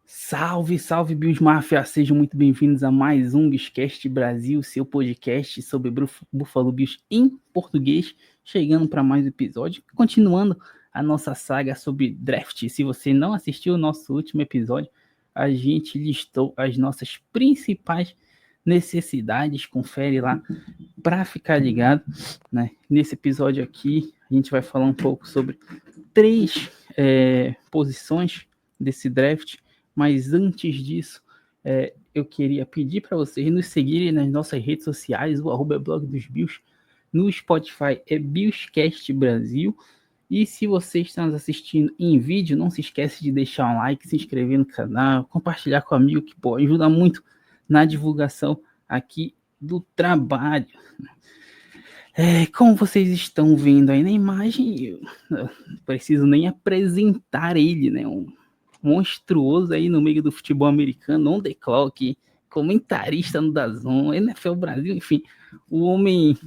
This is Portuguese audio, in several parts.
Salve, salve, Bills Mafia! Sejam muito bem-vindos a mais um Billscast Brasil, seu podcast sobre Buffalo Bills em português, chegando para mais um episódio, continuando a nossa saga sobre draft. Se você não assistiu o nosso último episódio, a gente listou as nossas principais necessidades, confere lá para ficar ligado, né? Nesse episódio aqui, a gente vai falar um pouco sobre três posições desse draft. Mas antes disso, eu queria pedir para vocês nos seguirem nas nossas redes sociais, o @blog dos Bills, no Spotify é Billscast Brasil. E se você está nos assistindo em vídeo, não se esquece de deixar um like, se inscrever no canal, compartilhar com o amigo, que ajuda muito na divulgação aqui do trabalho. Como vocês estão vendo aí na imagem, eu não preciso nem apresentar ele, né? Um monstruoso aí no meio do futebol americano, on the clock, comentarista no DAZN, NFL Brasil, enfim, o homem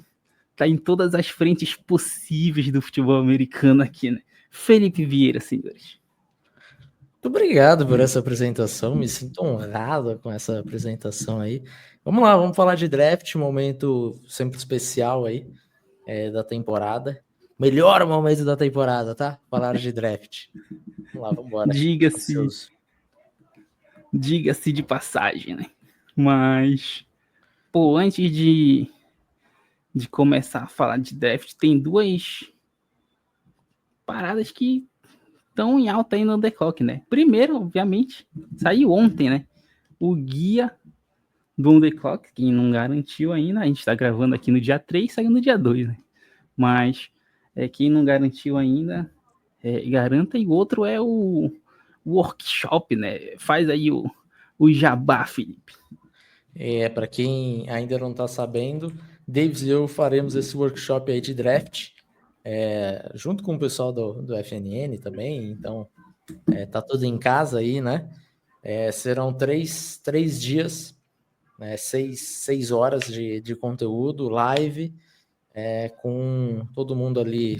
tá em todas as frentes possíveis do futebol americano aqui, né? Felipe Vieira, senhores. Muito obrigado por essa apresentação, me sinto honrado com essa apresentação aí. Vamos lá, vamos falar de draft, um momento sempre especial aí da temporada. Melhor momento da temporada, tá? Falar de draft. Vamos lá, vamos embora. Diga-se de passagem, né? Mas, antes de começar a falar de draft, tem duas paradas que estão em alta aí no The Clock, né? Primeiro, obviamente, saiu ontem, né? O guia do On The Clock, quem não garantiu ainda, a gente tá gravando aqui no dia 3, saiu no dia 2, né? Mas quem não garantiu ainda, garanta. E o outro é o workshop, né? Faz aí o jabá, Felipe. Para quem ainda não tá sabendo, Davis e eu faremos esse workshop aí de draft, junto com o pessoal do FNN também, então tá tudo em casa aí, né? Serão três dias, né? 6 horas de conteúdo, live, com todo mundo ali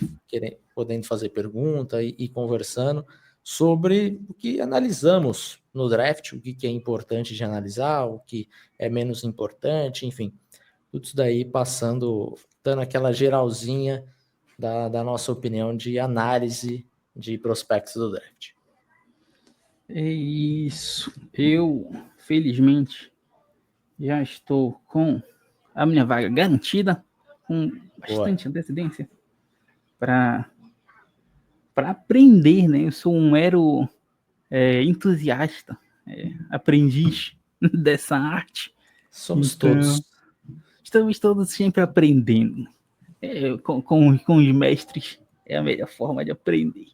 podendo fazer pergunta e conversando sobre o que analisamos no draft, o que é importante de analisar, o que é menos importante, enfim, tudo isso daí dando aquela geralzinha da nossa opinião de análise de prospectos do draft. É isso. Eu, felizmente, já estou com a minha vaga garantida, com bastante antecedência, para aprender, né? Eu sou um mero entusiasta, aprendiz dessa arte. Somos todos. Estamos todos sempre aprendendo. Com os mestres é a melhor forma de aprender.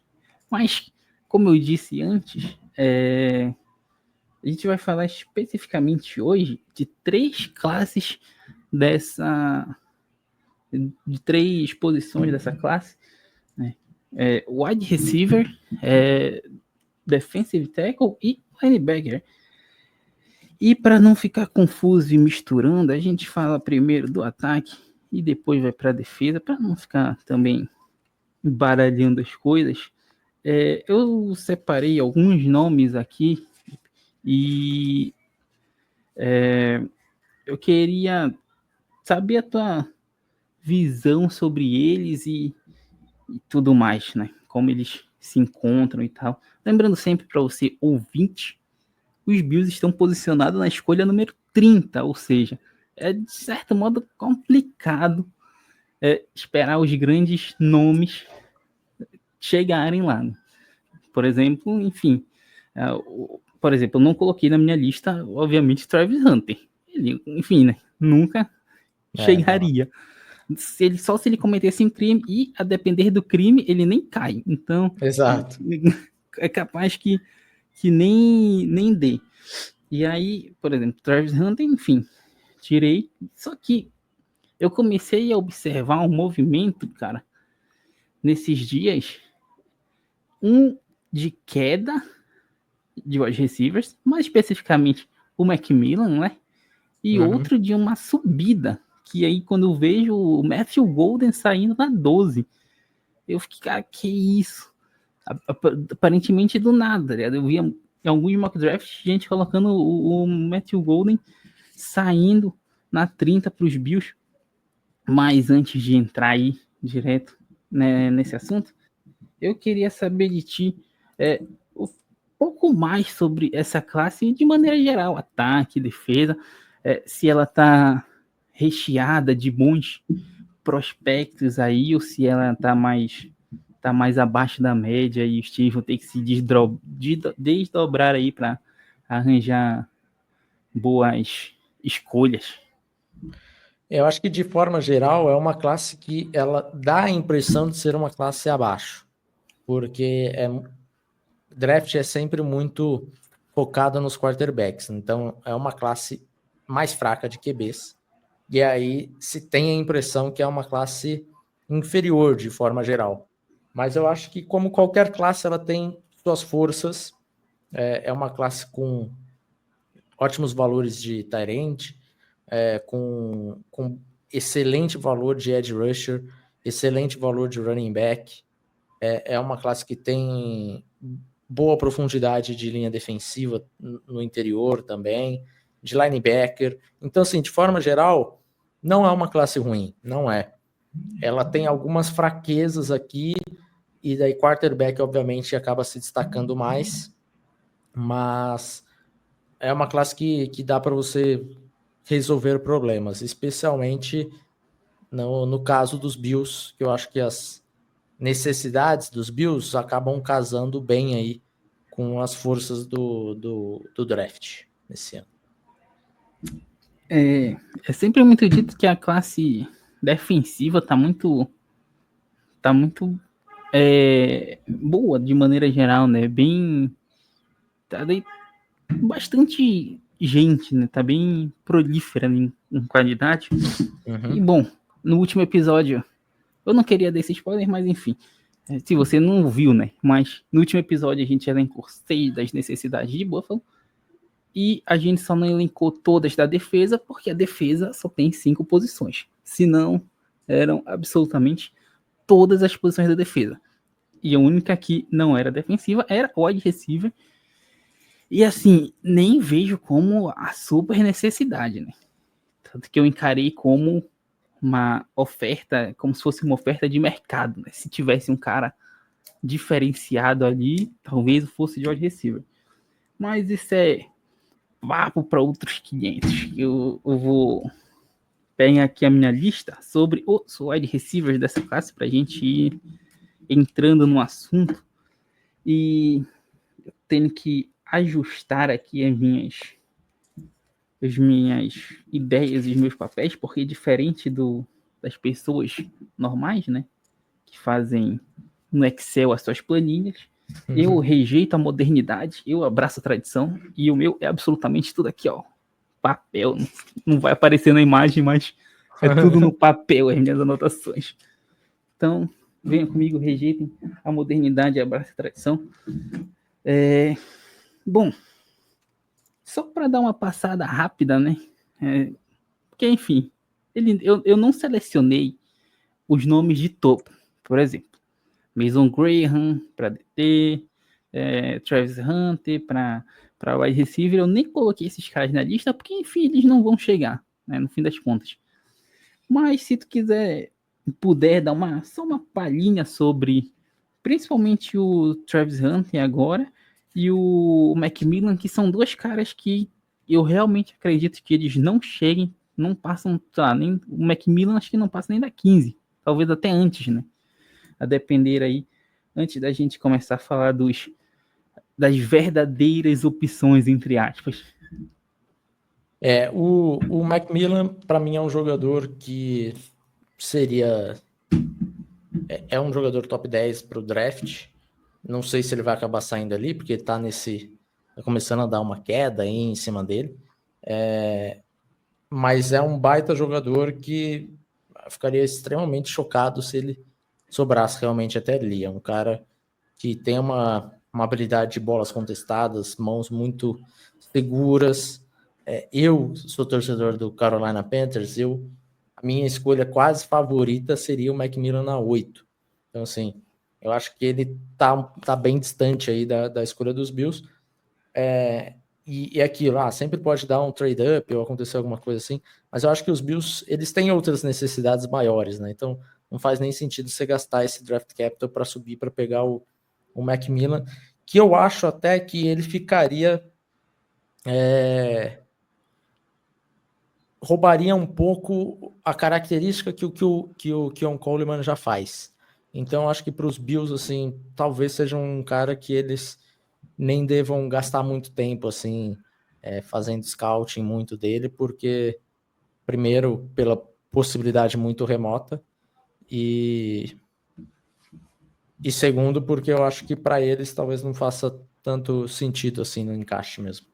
Mas, como eu disse antes, a gente vai falar especificamente hoje de três classes de três posições dessa classe, né? Wide receiver, defensive tackle e linebacker. E para não ficar confuso e misturando, a gente fala primeiro do ataque e depois vai para a defesa, para não ficar também baralhando as coisas. Eu separei alguns nomes aqui e eu queria saber a tua visão sobre eles e tudo mais, né? Como eles se encontram e tal. Lembrando sempre para você, ouvinte, os Bills estão posicionados na escolha número 30, ou seja, é de certo modo complicado esperar os grandes nomes chegarem lá, né? Por exemplo, enfim, eu não coloquei na minha lista, obviamente, Travis Hunter. Ele, enfim, né? Nunca chegaria. Só se ele cometesse um crime e, a depender do crime, ele nem cai. Então, exato, é capaz que nem dê. E aí, por exemplo, Travis Hunter, enfim, tirei. Só que eu comecei a observar um movimento, cara, nesses dias, de queda de wide receivers, mais especificamente o Macmillan, né? E outro de uma subida, que aí quando eu vejo o Matthew Golden saindo na 12, eu fiquei, cara, que isso? aparentemente do nada, tá ligado? Eu via em alguns mock drafts gente colocando o Matthew Golden saindo na 30 para os Bills. Mas antes de entrar aí direto, né, nesse assunto, eu queria saber de ti um pouco mais sobre essa classe de maneira geral, ataque, defesa, se ela está recheada de bons prospectos aí ou se ela tá mais abaixo da média e os times vão ter que se desdobrar aí para arranjar boas escolhas. Eu acho que, de forma geral, é uma classe que ela dá a impressão de ser uma classe abaixo, porque draft é sempre muito focado nos quarterbacks, então é uma classe mais fraca de QBs, e aí se tem a impressão que é uma classe inferior de forma geral. Mas eu acho que, como qualquer classe, ela tem suas forças, é uma classe com ótimos valores de tight end, com excelente valor de edge rusher, excelente valor de running back. É uma classe que tem boa profundidade de linha defensiva no interior também, de linebacker. Então, assim, de forma geral, não é uma classe ruim, não é. Ela tem algumas fraquezas aqui, e daí quarterback, obviamente, acaba se destacando mais, mas é uma classe que dá para você resolver problemas, especialmente no caso dos Bills, que eu acho que as necessidades dos Bills acabam casando bem aí com as forças do draft nesse ano. É sempre muito dito que a classe defensiva tá muito boa de maneira geral, né? Tá bastante gente, né? Tá bem prolífera em qualidade. E bom, no último episódio, eu não queria dar esse spoiler, mas enfim, se você não viu, né? Mas no último episódio a gente elencou 6 das necessidades de Buffalo e a gente só não elencou todas da defesa porque a defesa só tem 5 posições. Senão, eram absolutamente todas as posições da defesa. E a única que não era defensiva era o wide receiver. E assim, nem vejo como a super necessidade, né? Tanto que eu encarei como uma oferta, como se fosse uma oferta de mercado, né? Se tivesse um cara diferenciado ali, talvez fosse de wide receiver. Mas isso é papo para outros 500. Eu vou pegar aqui a minha lista sobre os wide receivers dessa classe para a gente ir entrando no assunto e tendo que ajustar aqui as minhas ideias e os meus papéis, porque diferente das pessoas normais, né, que fazem no Excel as suas planilhas, eu rejeito a modernidade, eu abraço a tradição e o meu é absolutamente tudo aqui, ó, papel, não vai aparecer na imagem, mas é tudo no papel, as minhas anotações. Então, venham comigo, rejeitem a modernidade e abracem a tradição. Bom, só para dar uma passada rápida, né? Porque, enfim, eu não selecionei os nomes de topo. Por exemplo, Mason Graham para DT, Travis Hunter para wide receiver. Eu nem coloquei esses caras na lista porque, enfim, eles não vão chegar, né, no fim das contas. Mas se tu puder dar só uma palhinha sobre principalmente o Travis Hunter agora e o Macmillan, que são dois caras que eu realmente acredito que eles não cheguem, não passam, nem o Macmillan acho que não passa nem da 15, talvez até antes, né? A depender aí, antes da gente começar a falar das verdadeiras opções, entre aspas. O Macmillan, para mim, é um jogador que seria... É um jogador top 10 para o draft. Não sei se ele vai acabar saindo ali, porque tá começando a dar uma queda aí em cima dele. Mas é um baita jogador que ficaria extremamente chocado se ele sobrasse realmente até ali. É um cara que tem uma habilidade de bolas contestadas, mãos muito seguras. Eu sou torcedor do Carolina Panthers, a minha escolha quase favorita seria o Macmillan na 8. Então, assim, Eu acho que ele tá bem distante aí da escolha dos Bills. E aquilo, sempre pode dar um trade-up ou acontecer alguma coisa assim, mas eu acho que os Bills, eles têm outras necessidades maiores, né? Então, não faz nem sentido você gastar esse draft capital para subir, para pegar o Macmillan, que eu acho até que ele ficaria... roubaria um pouco a característica que o Keon Coleman já faz. Então, acho que para os Bills, assim, talvez seja um cara que eles nem devam gastar muito tempo, assim, fazendo scouting muito dele, porque, primeiro, pela possibilidade muito remota, e segundo, porque eu acho que para eles talvez não faça tanto sentido, assim, no encaixe mesmo.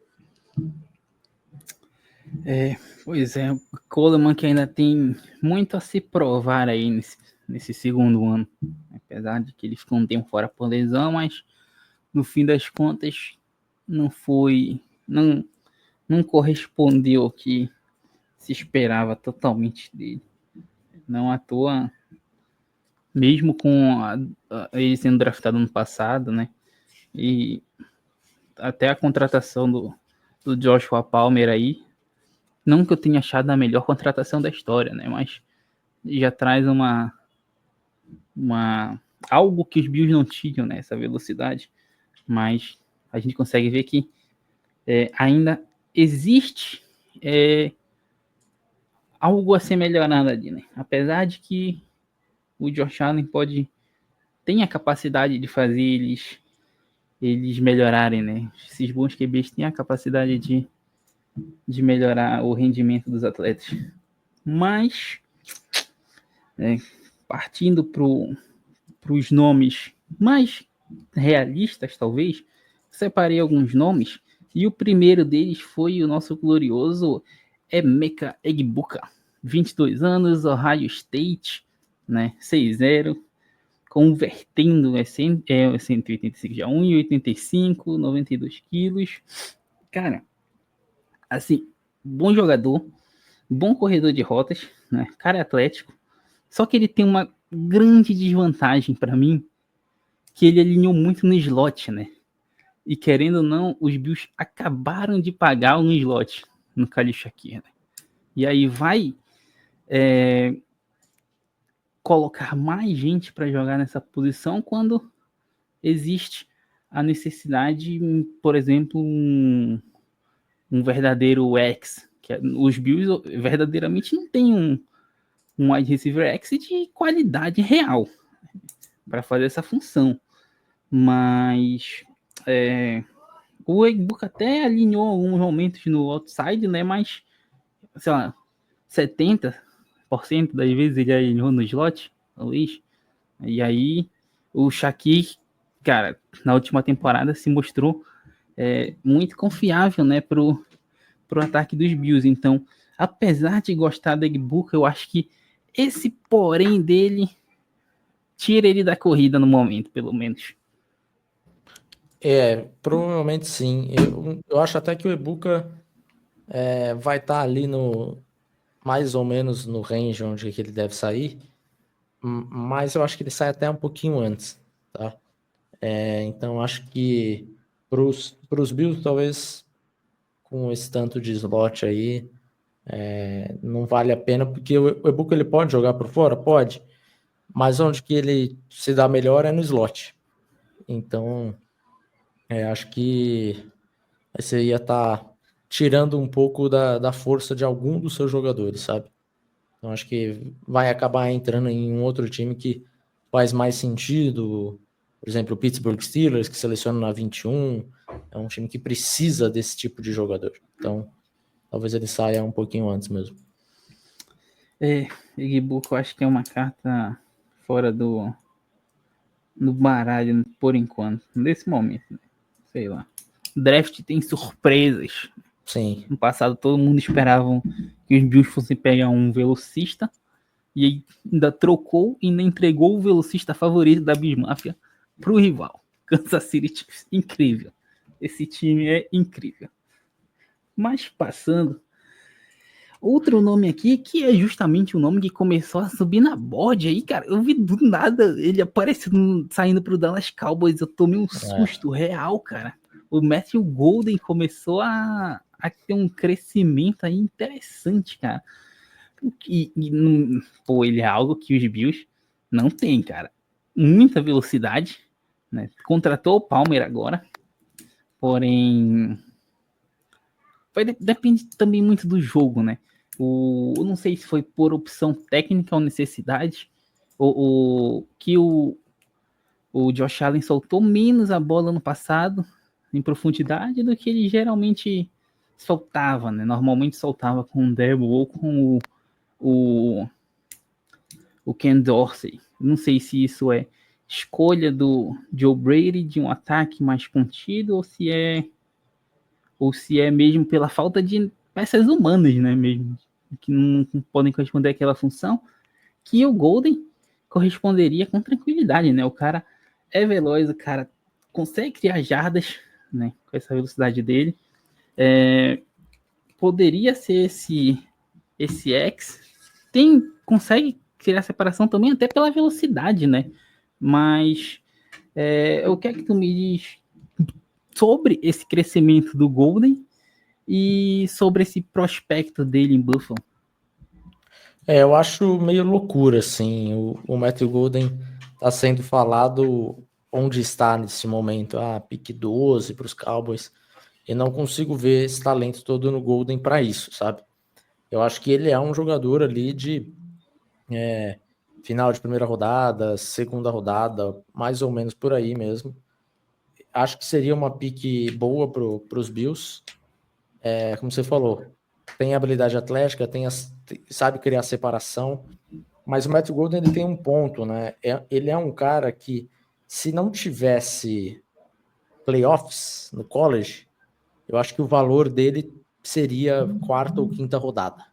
Pois é, o Coleman que ainda tem muito a se provar aí nesse segundo ano. Apesar de que ele ficou um tempo fora por lesão, mas no fim das contas não correspondeu ao que se esperava totalmente dele. Não à toa, mesmo com ele sendo draftado no passado, né? E até a contratação do Joshua Palmer aí, não que eu tenha achado a melhor contratação da história, né? Mas já traz algo que os Bills não tinham, né? Essa velocidade. Mas a gente consegue ver que ainda existe algo a ser melhorado ali, né? Apesar de que o Josh Allen tem a capacidade de fazer eles melhorarem, né? Esses bons QBs têm a capacidade de melhorar o rendimento dos atletas. Mas, partindo para os nomes mais realistas, talvez, separei alguns nomes, e o primeiro deles foi o nosso glorioso Emeka Egbuka, 22 anos, Ohio State, né, 6-0, convertendo 185 já, 1,85, 92 quilos. Cara, assim, bom jogador, bom corredor de rotas, né, cara é atlético, só que ele tem uma grande desvantagem para mim, que ele alinhou muito no slot, né? E querendo ou não, os Bills acabaram de pagar um slot no Khalil Shakir, né? E aí vai colocar mais gente para jogar nessa posição quando existe a necessidade, por exemplo, um verdadeiro X, que os Bills verdadeiramente não tem um wide receiver X de qualidade real para fazer essa função. Mas o Egbuka até alinhou alguns momentos no outside, né? Mas, sei lá, 70% das vezes ele alinhou no slot, talvez. E aí, o Shakir, cara, na última temporada se mostrou muito confiável, né? Pro ataque dos Bills. Então, apesar de gostar do Egbuka, eu acho que esse porém dele tira ele da corrida no momento, pelo menos. Provavelmente sim. Eu acho até que o Egbuka vai estar ali mais ou menos no range onde que ele deve sair, mas eu acho que ele sai até um pouquinho antes, tá? Então acho que para os Bills, talvez com esse tanto de slot aí, não vale a pena, porque o Egbuka ele pode jogar por fora? Pode, mas onde que ele se dá melhor é no slot. Então, acho que você ia estar tirando um pouco da força de algum dos seus jogadores, sabe? Então acho que vai acabar entrando em um outro time que faz mais sentido. Por exemplo, o Pittsburgh Steelers, que seleciona na 21, é um time que precisa desse tipo de jogador. Então, talvez ele saia um pouquinho antes mesmo. Egbuka eu acho que é uma carta fora do baralho por enquanto, nesse momento, né? Sei lá. Draft tem surpresas. Sim. No passado todo mundo esperava que os Bills fossem pegar um velocista e aí ainda trocou e ainda entregou o velocista favorito da Bismáfia pro rival. Kansas City Chiefs. Incrível. Esse time é incrível. Mas passando, Outro nome aqui, que é justamente o nome que começou a subir na board aí, cara. Eu vi do nada ele aparecendo, saindo pro Dallas Cowboys. Eu tomei um susto real, cara. O Matthew Golden começou a ter um crescimento aí interessante, cara. Pô, ele é algo que os Bills não tem, cara. Muita velocidade, né? Contratou o Palmer agora, porém depende também muito do jogo, né? Eu não sei se foi por opção técnica ou necessidade, que o Josh Allen soltou menos a bola no passado, em profundidade, do que ele geralmente soltava, né? Normalmente soltava com o Debo ou com o, o Ken Dorsey. Não sei se isso é escolha do Joe Brady de um ataque mais contido ou se é mesmo pela falta de peças humanas, né, mesmo, que não podem corresponder àquela função, que o Golden corresponderia com tranquilidade, né? O cara é veloz, o cara consegue criar jardas, né, com essa velocidade dele. Poderia ser esse X, consegue criar separação também até pela velocidade, né? Mas o que é que tu me diz sobre esse crescimento do Golden e sobre esse prospecto dele em Buffalo? Eu acho meio loucura, assim. O Matthew Golden tá sendo falado onde está nesse momento. Pique 12 para os Cowboys. E não consigo ver esse talento todo no Golden para isso, sabe? Eu acho que ele é um jogador ali de final de primeira rodada, segunda rodada, mais ou menos por aí mesmo. Acho que seria uma pique boa para os Bills. Como você falou, tem habilidade atlética, sabe criar separação, mas o Matt Golden ele tem um ponto, né? Ele é um cara que, se não tivesse playoffs no college, eu acho que o valor dele seria quarta ou quinta rodada,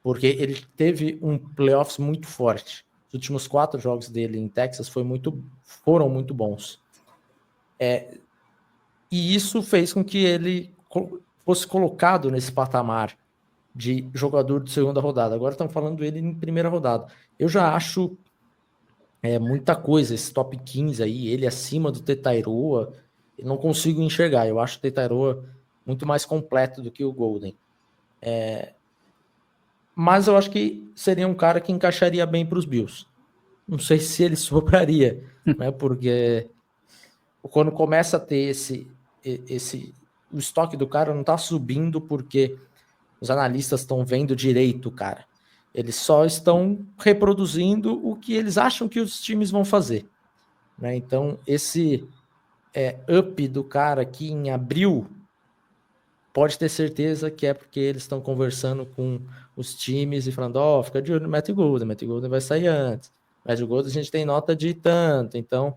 porque ele teve um playoffs muito forte. Os últimos 4 jogos dele em Texas foram muito bons. E isso fez com que ele fosse colocado nesse patamar de jogador de segunda rodada. Agora estão falando ele em primeira rodada. Eu já acho muita coisa, esse top 15 aí, ele acima do Tetairoa, eu não consigo enxergar. Eu acho o Tetairoa muito mais completo do que o Golden. Mas eu acho que seria um cara que encaixaria bem para os Bills. Não sei se ele sobraria, né? Porque quando começa a ter o estoque do cara não está subindo porque os analistas estão vendo direito, cara. Eles só estão reproduzindo o que eles acham que os times vão fazer, né? Então, esse up do cara aqui em abril, pode ter certeza que é porque eles estão conversando com os times e falando, fica de olho no Matthew Golden vai sair antes. Matthew Golden a gente tem nota de tanto, então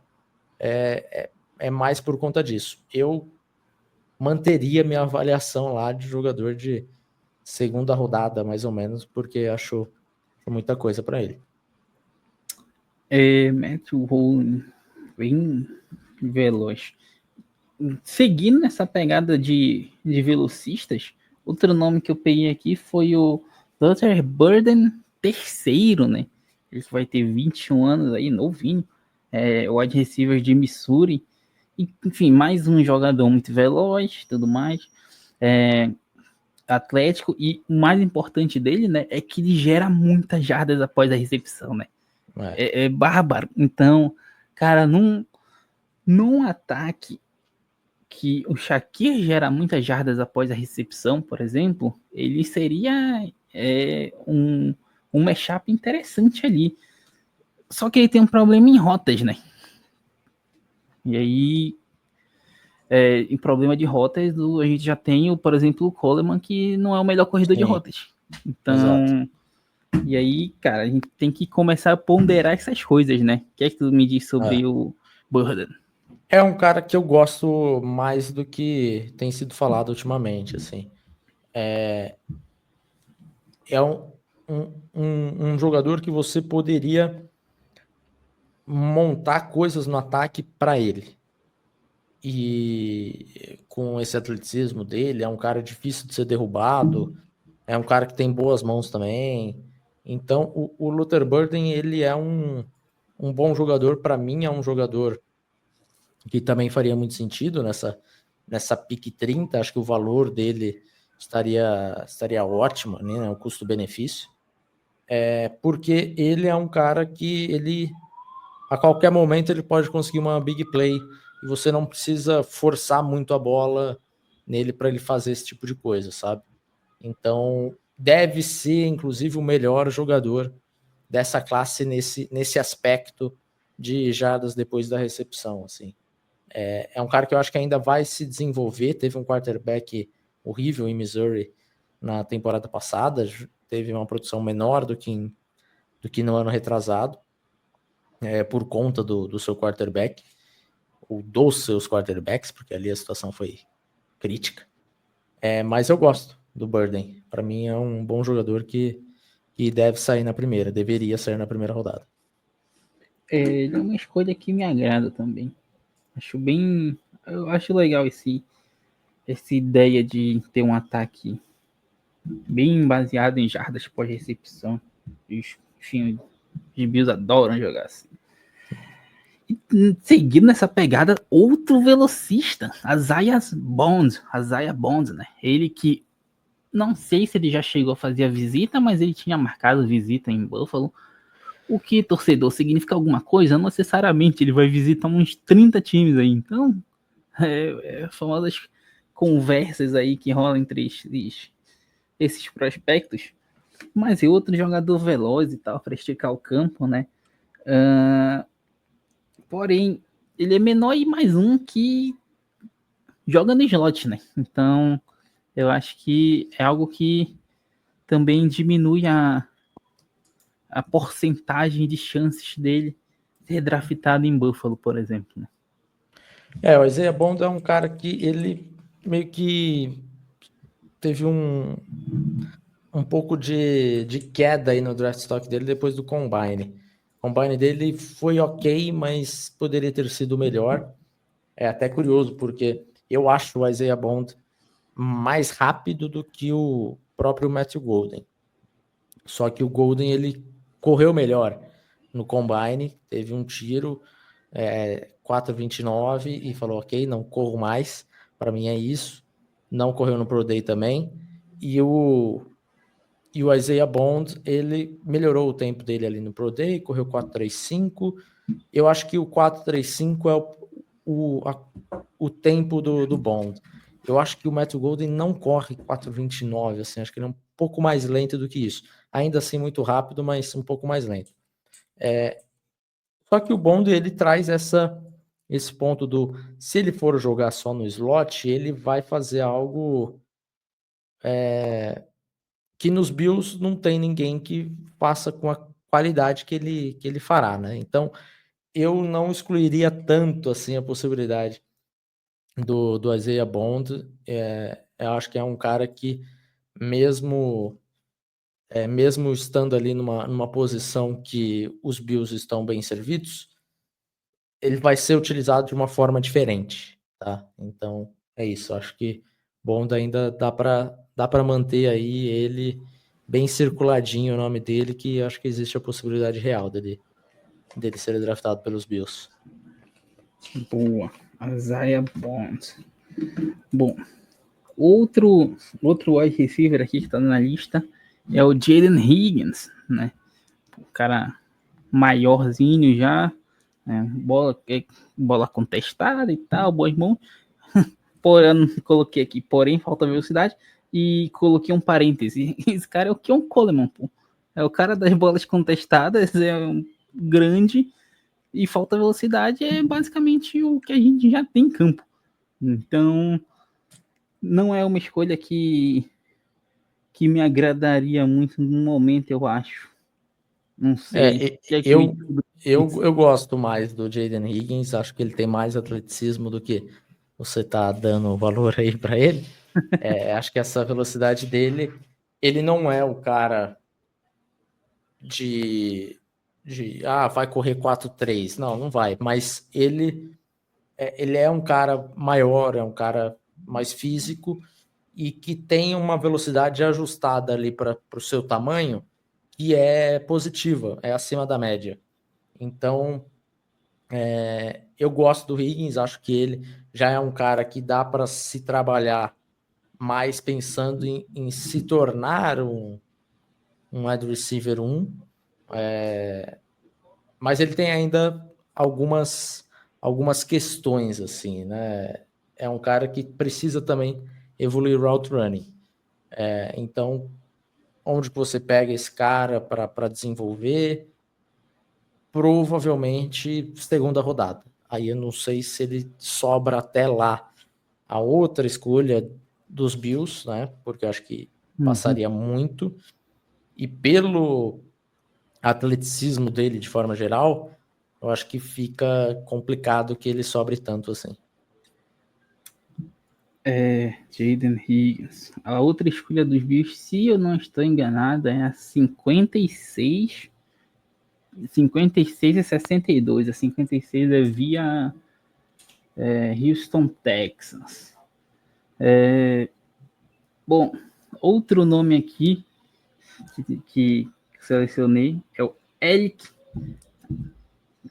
é mais por conta disso. Eu manteria minha avaliação lá de jogador de segunda rodada, mais ou menos, porque achou muita coisa para ele. Matthew Golden, bem veloz. Seguindo nessa pegada de velocistas, outro nome que eu peguei aqui foi o Dr. Burden terceiro, né? Ele vai ter 21 anos aí, novinho. O wide receiver de Missouri. Enfim, mais um jogador muito veloz, tudo mais. Atlético. E o mais importante dele, né, é que ele gera muitas jardas após a recepção, né? É bárbaro. Então, cara, num ataque que o Shakir gera muitas jardas após a recepção, por exemplo, ele seria um mashup interessante ali. Só que ele tem um problema em rotas, né? E aí, em problema de rotas, a gente já tem, por exemplo, o Coleman, que não é o melhor corredor de rotas. Então, exato. E aí, cara, a gente tem que começar a ponderar essas coisas, né? O que é que tu me diz sobre o Burden? É um cara que eu gosto mais do que tem sido falado ultimamente, assim. É um jogador que você poderia montar coisas no ataque para ele. E com esse atleticismo dele, é um cara difícil de ser derrubado, É um cara que tem boas mãos também. Então, o Luther Burden, ele é um bom jogador. Para mim, é um jogador que também faria muito sentido nessa pick 30. Acho que o valor dele estaria ótimo, né? O custo-benefício. Porque ele é um cara que a qualquer momento ele pode conseguir uma big play e você não precisa forçar muito a bola nele para ele fazer esse tipo de coisa, sabe? Então, deve ser, inclusive, o melhor jogador dessa classe nesse aspecto de jardas depois da recepção, assim. É um cara que eu acho que ainda vai se desenvolver. Teve um quarterback horrível em Missouri na temporada passada, teve uma produção menor do que no ano retrasado, por conta do seu quarterback, ou dos seus quarterbacks, porque ali a situação foi crítica. Mas eu gosto do Burden. Para mim é um bom jogador que deve sair na primeira, deveria sair na primeira rodada. Ele é uma escolha que me agrada também. Eu acho legal essa ideia de ter um ataque bem baseado em jardas pós-recepção. Enfim, os Bills adoram jogar assim. E, seguindo nessa pegada, outro velocista, Isaiah Bond, né? Ele que não sei se ele já chegou a fazer a visita, mas ele tinha marcado visita em Buffalo. O que, torcedor, significa alguma coisa? Não necessariamente, ele vai visitar uns 30 times aí. Então, famosas conversas aí que rolam entre esses prospectos. Mas é outro jogador veloz e tal, para esticar o campo, né? Porém, ele é menor e mais um que joga no slot, né? Então, eu acho que é algo que também diminui a porcentagem de chances dele ser draftado em Buffalo, por exemplo, né? O Isaiah Bond é um cara que ele meio que teve um pouco de queda aí no draft stock dele depois do Combine. O Combine dele foi ok, mas poderia ter sido melhor. É até curioso, porque eu acho o Isaiah Bond mais rápido do que o próprio Matthew Golden. Só que o Golden, ele correu melhor no Combine, teve um tiro 4,29 e falou, ok, não corro mais, para mim é isso. Não correu no Pro Day também. E o Isaiah Bond, ele melhorou o tempo dele ali no Pro Day, correu 4,35. Eu acho que o 4,35 é o tempo do Bond. Eu acho que o Matthew Golden não corre 4,29, assim, acho que ele é um pouco mais lento do que isso. Ainda assim muito rápido, mas um pouco mais lento. Só que o Bond, ele traz esse ponto se ele for jogar só no slot, ele vai fazer algo que nos Bills não tem ninguém que faça com a qualidade que ele fará, né? Então, eu não excluiria tanto assim a possibilidade do Isaiah Bond. Eu acho que é um cara que, mesmo estando ali numa posição que os Bills estão bem servidos, ele vai ser utilizado de uma forma diferente, tá? Então, é isso. Acho que Bond ainda dá para manter aí ele bem circuladinho, o nome dele, que acho que existe a possibilidade real dele ser draftado pelos Bills. Boa. Isaiah Bond. Bom, outro wide receiver aqui que tá na lista é o Jaden Higgins, né? O cara maiorzinho já, né? Bola contestada e tal, boas mãos. Porém, coloquei aqui, porém, falta velocidade. E coloquei um parêntese. Esse cara é o Keon Coleman, pô. É o cara das bolas contestadas, é um grande e falta velocidade, é basicamente o que a gente já tem em campo. Então, não é uma escolha que me agradaria muito no momento, eu acho. Não sei. Eu gosto mais do Jaden Higgins, acho que ele tem mais atleticismo do que você tá dando valor aí para ele. Acho que essa velocidade dele, ele não é o cara vai correr 4,3. Não vai, mas ele é um cara maior, é um cara mais físico e que tem uma velocidade ajustada ali para o seu tamanho que é positiva, é acima da média. Então, eu gosto do Higgins, acho que ele já é um cara que dá para se trabalhar mais pensando em se tornar um wide receiver 1, mas ele tem ainda algumas questões, assim, né? É um cara que precisa também evoluir route running. Então, onde que você pega esse cara para desenvolver? Provavelmente segunda rodada. Aí eu não sei se ele sobra até lá. A outra escolha dos Bills, né? Porque eu acho que passaria muito. E pelo atleticismo dele de forma geral, eu acho que fica complicado que ele sobre tanto assim. Jaden Higgins. A outra escolha dos Bills, se eu não estou enganado, é a 56 e 62. A 56 é via Houston, Texas. Bom, outro nome aqui que selecionei é o Eric.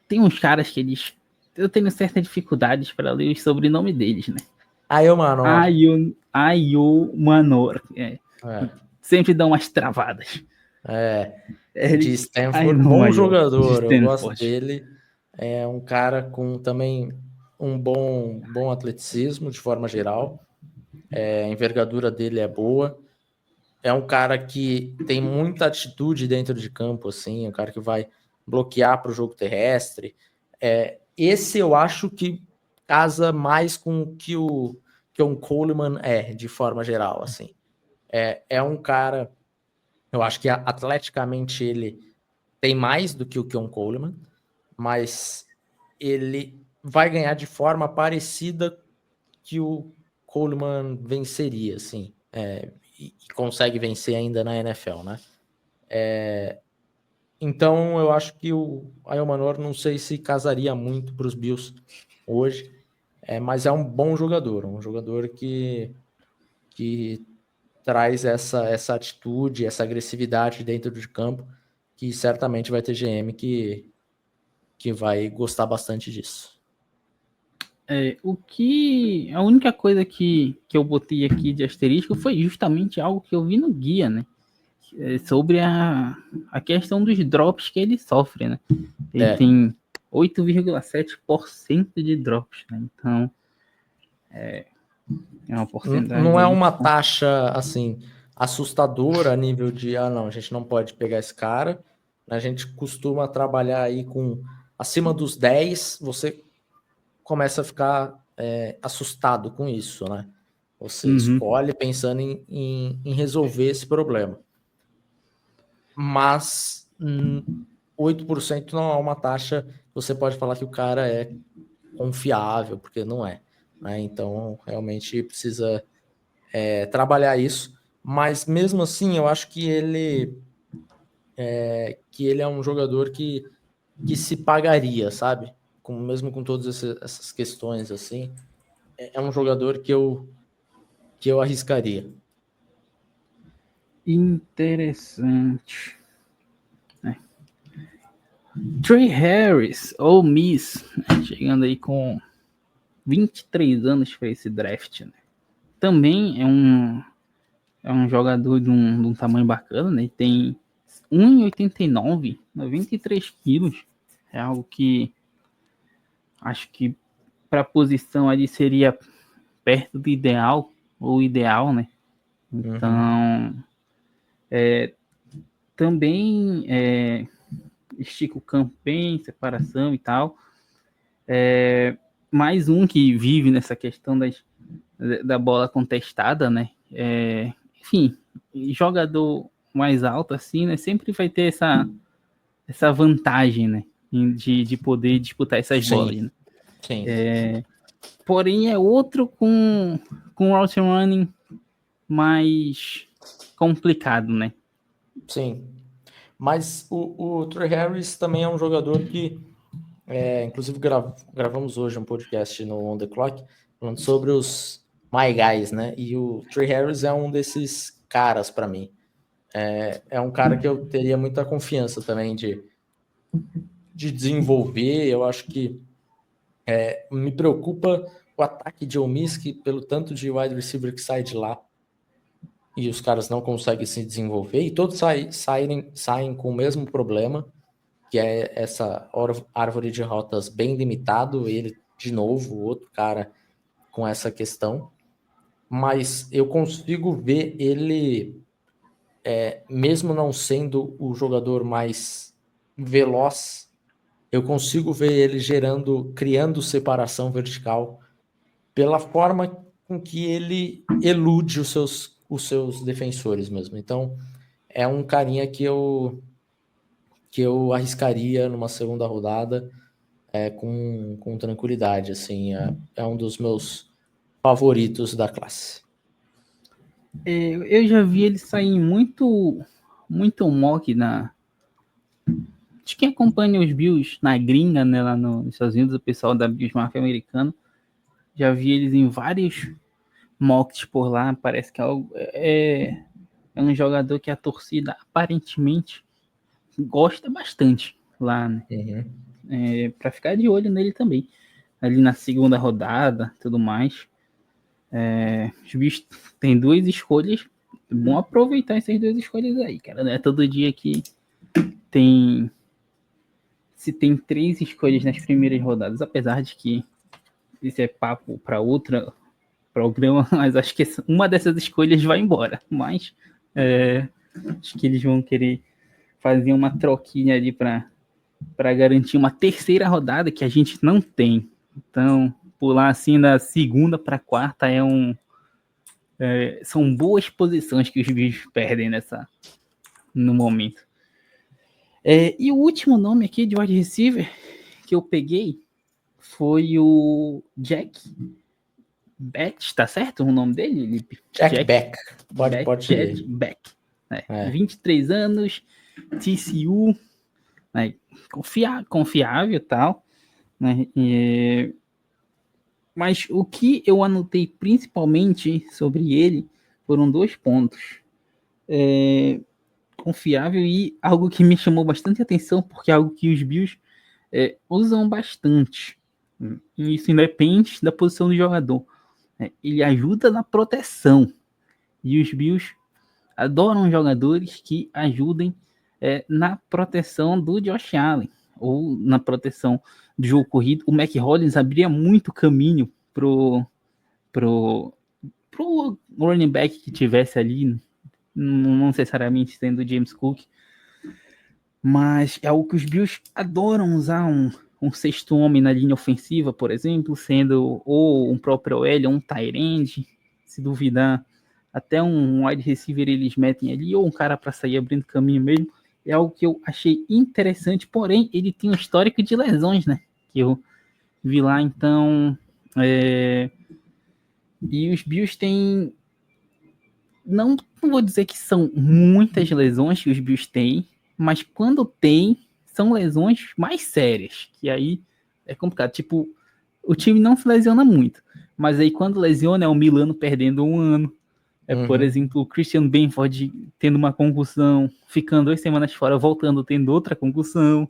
Tem uns caras que eles. Eu tenho certas dificuldades para ler o sobrenome deles, né? Ayomanor. Ayomanor. Sempre dão umas travadas. De Stanford, bom jogador, eu gosto Stanford. dele. É um cara com também um bom atleticismo de forma geral. A envergadura dele é boa. É um cara que tem muita atitude dentro de campo, assim, um cara que vai bloquear para o jogo terrestre. Esse eu acho que casa mais com o que um Coleman de forma geral, assim. É um cara, eu acho que atleticamente ele tem mais do que o Keon Coleman, mas ele vai ganhar de forma parecida que o Coleman venceria, assim, e consegue vencer ainda na NFL, né? Então eu acho que o Ayomanor não sei se casaria muito para os Bills hoje, mas é um bom jogador, um jogador que traz essa atitude, essa agressividade dentro de campo, que certamente vai ter GM que vai gostar bastante disso. A única coisa que eu botei aqui de asterisco foi justamente algo que eu vi no guia, né? Sobre a questão dos drops que ele sofre, né? Ele tem 8,7% de drops, né? Então, é uma porcentagem. Não é uma taxa, assim, assustadora a nível de, não, a gente não pode pegar esse cara. A gente costuma trabalhar aí com acima dos 10, você começa a ficar assustado com isso, né? Você escolhe pensando em resolver esse problema. Mas 8% não é uma taxa que você pode falar que o cara é confiável, porque não é. Né? Então, realmente precisa trabalhar isso. Mas, mesmo assim, eu acho que ele é um jogador que se pagaria, sabe? Mesmo com todas essas questões, assim. É um jogador que eu arriscaria. Interessante. Trey Harris, ou Miss, né? Chegando aí com 23 anos para esse draft, né? Também é um jogador de um tamanho bacana, né? Ele tem 1,89, 93 quilos. É algo que acho que para a posição ali seria perto do ideal, ou ideal, né? Então, também estica o campo bem, separação e tal. Mais um que vive nessa questão da bola contestada, né? Enfim, jogador mais alto assim, né? Sempre vai ter essa vantagem, né? De poder disputar essas bolas. Né? Sim. Porém, é outro com route running mais complicado, né? Sim. Mas o Trey Harris também é um jogador que, inclusive, gravamos hoje um podcast no On The Clock, falando sobre os my guys, né? E o Trey Harris é um desses caras para mim. É um cara que eu teria muita confiança também de desenvolver. Eu acho que me preocupa o ataque de Ole Miss, que pelo tanto de wide receiver que sai de lá e os caras não conseguem se desenvolver, e todos saem com o mesmo problema, que é essa árvore de rotas bem limitado, ele, de novo, outro cara com essa questão, mas eu consigo ver ele, mesmo não sendo o jogador mais veloz, eu consigo ver ele criando separação vertical pela forma com que ele elude os seus defensores mesmo. Então, é um carinha que eu arriscaria numa segunda rodada com tranquilidade. Assim, é um dos meus favoritos da classe. Eu já vi ele sair muito mock de quem acompanha os Bills na gringa, né, lá nos Estados Unidos, o pessoal da Bills Mafia americana. Já vi eles em vários mocks por lá. Parece que é um jogador que a torcida aparentemente gosta bastante lá, né? Uhum. Para ficar de olho nele também. Ali na segunda rodada, tudo mais. Os bichos têm 2 escolhas. É bom aproveitar essas 2 escolhas aí, cara. Não é todo dia que tem. Se tem 3 escolhas nas primeiras rodadas, apesar de que isso é papo para outra programa, mas acho que uma dessas escolhas vai embora. Mas acho que eles vão querer fazer uma troquinha ali para garantir uma terceira rodada que a gente não tem. Então, pular assim da segunda para quarta são boas posições que os bichos perdem no momento. E o último nome aqui de wide receiver que eu peguei foi o Jack Beck, tá certo o nome dele? Jack Beck. Pode Jack Beck. 23 anos, TCU, né, confiável e tal. Né, mas o que eu anotei principalmente sobre ele foram 2 pontos. Confiável e algo que me chamou bastante atenção, porque é algo que os Bills usam bastante. E isso independe da posição do jogador. Ele ajuda na proteção. E os Bills adoram jogadores que ajudem na proteção do Josh Allen ou na proteção do jogo corrido. O Mac Hollins abria muito caminho pro running back que tivesse ali, não necessariamente sendo o James Cook, mas é algo que os Bills adoram usar um sexto homem na linha ofensiva, por exemplo, sendo ou um próprio OL, ou um tight end, se duvidar, até um wide receiver eles metem ali, ou um cara para sair abrindo caminho mesmo. É algo que eu achei interessante, porém ele tem um histórico de lesões, né? Que eu vi lá, então. E os Bills têm. Não vou dizer que são muitas lesões que os Bills têm, mas quando tem, são lesões mais sérias. Que aí é complicado. Tipo, o time não se lesiona muito, mas aí quando lesiona é o Milano perdendo um ano. Por exemplo, o Christian Benford tendo uma concussão, ficando 2 semanas fora, voltando, tendo outra concussão.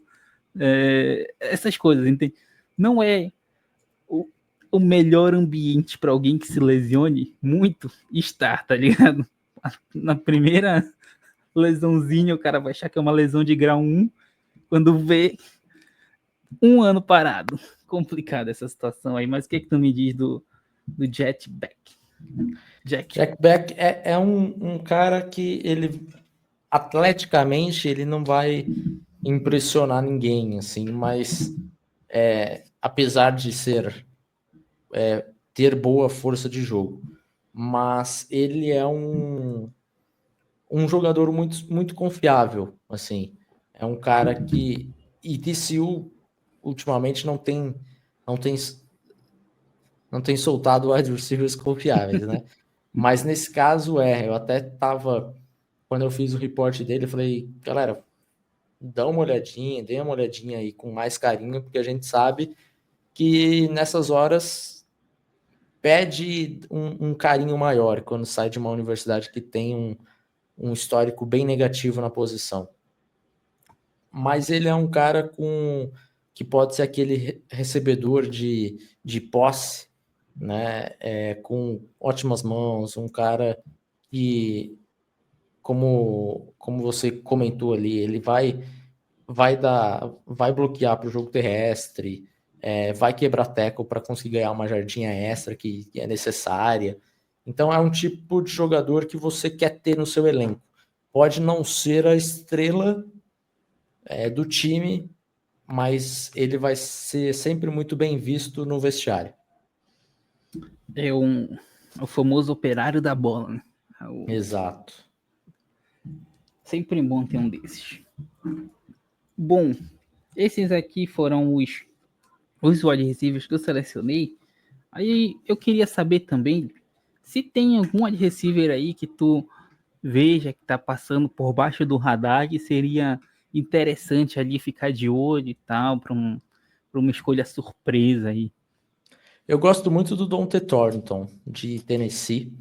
Essas coisas, entende? Não é o melhor ambiente para alguém que se lesione muito estar, tá ligado? Na primeira lesãozinha, o cara vai achar que é uma lesão de grau 1, quando vê um ano parado. Complicada essa situação aí, mas o que tu me diz do Jack Beck? Jack Beck é um cara que ele atleticamente ele não vai impressionar ninguém, assim, mas apesar de ter boa força de jogo, mas ele é um jogador muito, muito confiável, assim, é um cara que e TCU ultimamente não tem soltado wide receivers confiáveis, né? Mas nesse caso eu até tava, quando eu fiz o report dele, eu falei, galera, dê uma olhadinha aí com mais carinho, porque a gente sabe que nessas horas pede um carinho maior quando sai de uma universidade que tem um histórico bem negativo na posição. Mas ele é um cara que pode ser aquele recebedor de posse, né? Com ótimas mãos, um cara que, como você comentou ali, ele vai bloquear para o jogo terrestre, vai quebrar tackle para conseguir ganhar uma jardinha extra que é necessária. Então é um tipo de jogador que você quer ter no seu elenco. Pode não ser a estrela do time, mas ele vai ser sempre muito bem visto no vestiário. É o famoso operário da bola, né? Exato. Sempre bom ter um desses. Bom, esses aqui foram os wide receivers que eu selecionei. Aí eu queria saber também se tem algum wide receiver aí que tu veja que tá passando por baixo do radar que seria interessante ali ficar de olho e tal, para uma escolha surpresa aí. Eu gosto muito do Dante Thornton, de Tennessee.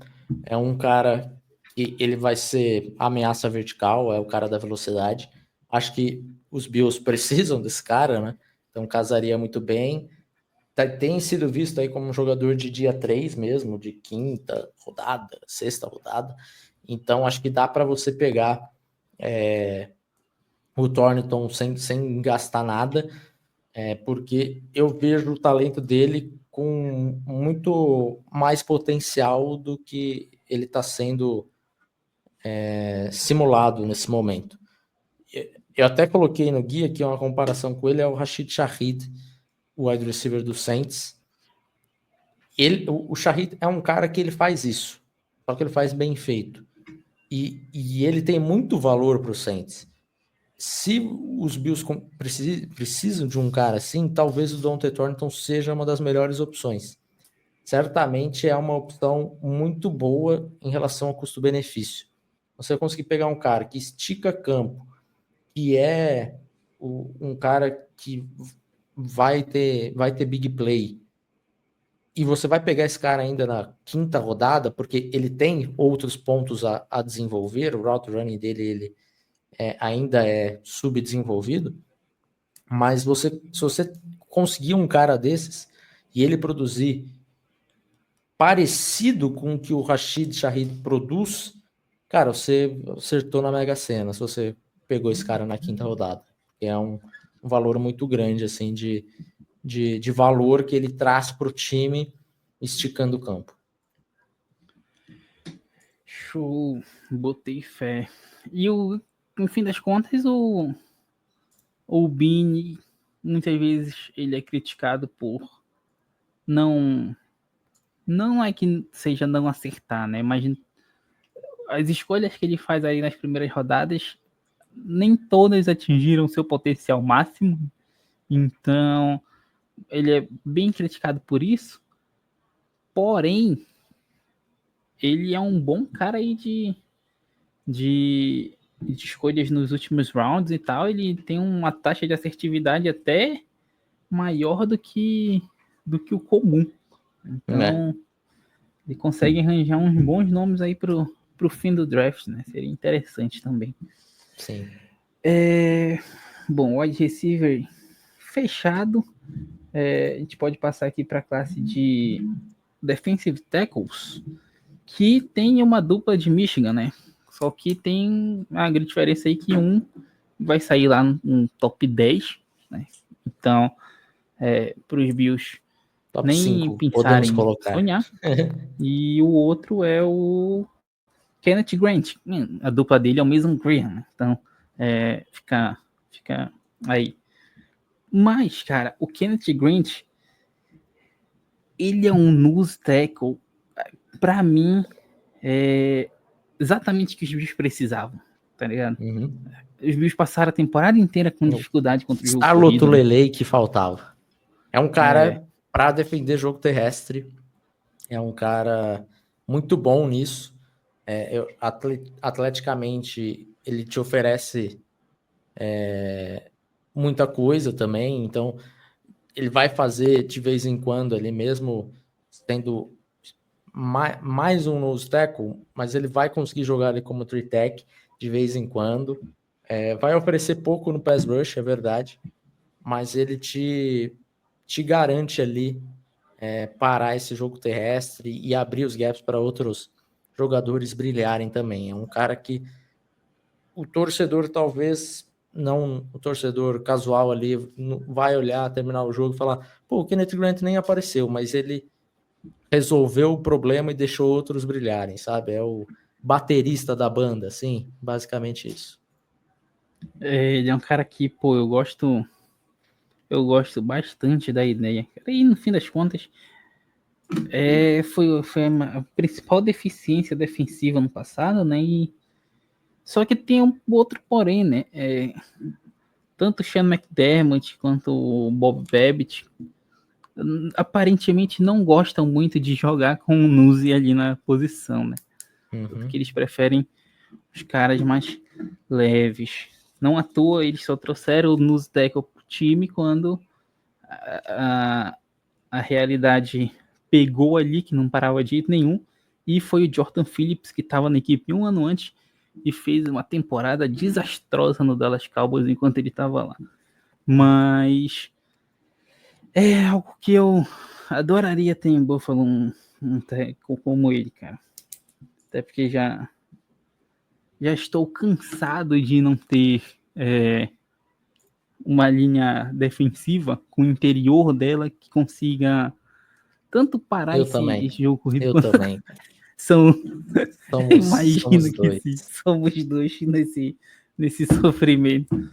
É um cara que ele vai ser ameaça vertical, é o cara da velocidade. Acho que os Bills precisam desse cara, né? Então casaria muito bem. Tem sido visto aí como um jogador de dia 3 mesmo, de quinta rodada, sexta rodada. Então acho que dá para você pegar o Thornton sem gastar nada, porque eu vejo o talento dele com muito mais potencial do que ele está sendo simulado nesse momento. Eu até coloquei no guia que uma comparação com ele é o Rashid Shaheed, o wide receiver do Saints. O Shaheed é um cara que ele faz isso, só que ele faz bem feito. E ele tem muito valor para o Saints. Se os Bills precisam de um cara assim, talvez o Dante Thornton seja uma das melhores opções. Certamente é uma opção muito boa em relação ao custo-benefício. Você vai conseguir pegar um cara que estica campo, que é um cara que vai ter big play, e você vai pegar esse cara ainda na quinta rodada, porque ele tem outros pontos a desenvolver, o route running dele ele ainda é subdesenvolvido, mas se você conseguir um cara desses e ele produzir parecido com o que o Rashid Shaheed produz, cara, você acertou na Mega Sena se você pegou esse cara na quinta rodada. É um valor muito grande assim de valor que ele traz para o time esticando o campo. Show, botei fé. E no fim das contas, o Bini, muitas vezes ele é criticado por não é que seja não acertar, né? Mas as escolhas que ele faz aí nas primeiras rodadas, nem todas atingiram seu potencial máximo. Então, ele é bem criticado por isso. Porém, ele é um bom cara aí de escolhas nos últimos rounds e tal. Ele tem uma taxa de assertividade até maior do que o comum. Então, ele consegue arranjar uns bons nomes aí pro fim do draft, né? Seria interessante também. Sim. Bom, wide receiver fechado. A gente pode passar aqui para a classe de defensive tackles, que tem uma dupla de Michigan, né? Só que tem uma grande diferença aí que um vai sair lá no top 10, né? Então, para os Bills Top nem 5, podemos pensarem em colocar. sonhar. E o outro é o Kenneth Grant. A dupla dele é o mesmo Graham, né? Então, fica aí. Mas, cara, o Kenneth Grant, ele é um nose tackle, pra mim, exatamente o que os Bills precisavam, tá ligado? Uhum. Os Bills passaram a temporada inteira com dificuldade contra o jogo Arloto corrido, né? Lelei que faltava. É um cara para defender jogo terrestre. É um cara muito bom nisso. Atleticamente, ele te oferece muita coisa também. Então, ele vai fazer de vez em quando, ele mesmo tendo mais um nose tackle, mas ele vai conseguir jogar ali como three tech de vez em quando. Vai oferecer pouco no pass rush, é verdade, mas ele te garante ali parar esse jogo terrestre e abrir os gaps para outros jogadores brilharem também. É um cara que o torcedor talvez não, o torcedor casual ali vai olhar, terminar o jogo e falar, pô, o Kenneth Grant nem apareceu, mas ele resolveu o problema e deixou outros brilharem, sabe? É o baterista da banda, assim, basicamente isso. Ele é um cara que, pô, eu gosto bastante da ideia. E no fim das contas, foi a principal deficiência defensiva no passado, né? Só que tem um outro porém, né? Tanto o Sean McDermott quanto o Bob Babbitt aparentemente não gostam muito de jogar com o Nuse ali na posição, né? Porque eles preferem os caras mais leves. Não à toa eles só trouxeram o Nuse Tackle pro time quando a realidade pegou ali, que não parava de jeito nenhum, e foi o Jordan Phillips, que estava na equipe um ano antes, e fez uma temporada desastrosa no Dallas Cowboys enquanto ele estava lá. Mas é algo que eu adoraria ter em Buffalo, um técnico como ele, cara. Até porque já estou cansado de não ter uma linha defensiva com o interior dela que consiga tanto parar esse jogo corrido eu quanto também. são. Somos Imagino que dois. sim, somos dois nesse sofrimento.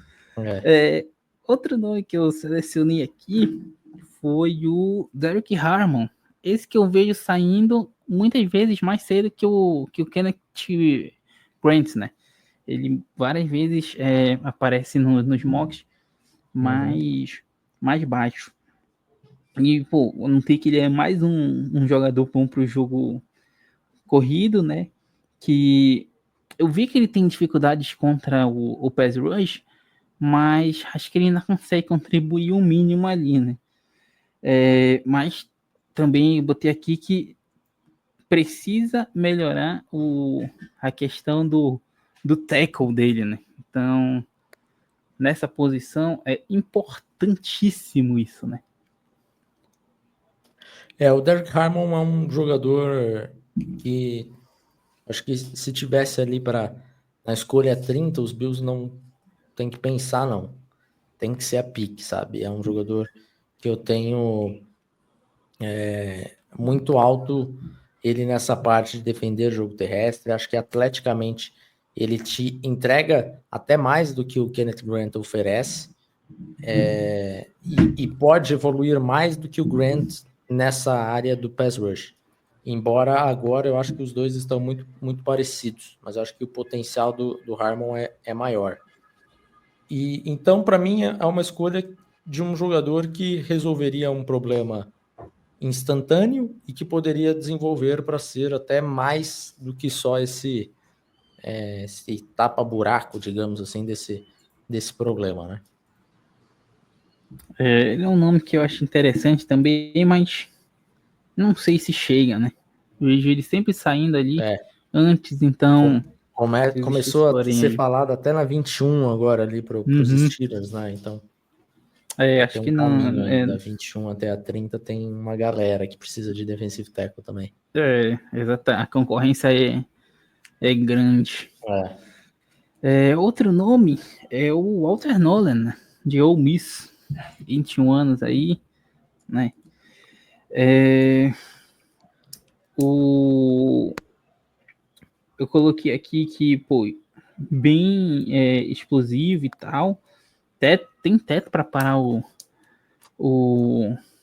Outro nome que eu selecionei aqui foi o Derek Harmon. Esse que eu vejo saindo muitas vezes mais cedo que o Kenneth Grant, né? Ele várias vezes aparece nos mocks mais baixo. E, pô, eu notei que ele é mais um jogador bom para o jogo corrido, né? Que eu vi que ele tem dificuldades contra o pass rush, mas acho que ele ainda consegue contribuir o mínimo ali, né? Mas também botei aqui que precisa melhorar a questão do tackle dele, né? Então, nessa posição é importantíssimo isso, né? O Derek Harmon é um jogador que acho que se tivesse ali na escolha 30, os Bills não tem que pensar, não. Tem que ser a pique, sabe? É um jogador que eu tenho muito alto ele nessa parte de defender jogo terrestre. Acho que atleticamente ele te entrega até mais do que o Kenneth Grant oferece. E pode evoluir mais do que o Grant nessa área do pass rush. Embora agora eu acho que os dois estão muito, muito parecidos, mas eu acho que o potencial do Harmon é maior. E então, para mim, é uma escolha de um jogador que resolveria um problema instantâneo e que poderia desenvolver para ser até mais do que só esse tapa-buraco, digamos assim, desse problema, né? Ele é um nome que eu acho interessante também, mas não sei se chega, né? Eu vejo ele sempre saindo ali antes, então. Começou a ser falado até na 21 agora ali para os Steelers, né? Então. Acho que caminho não. aí, da 21 até a 30 tem uma galera que precisa de defensive tackle também. Exato. A concorrência é grande. Outro nome é o Walter Nolan, de Ole Miss, 21 anos aí, né? Eu coloquei aqui que, pô, bem explosivo e tal. Tem teto para parar o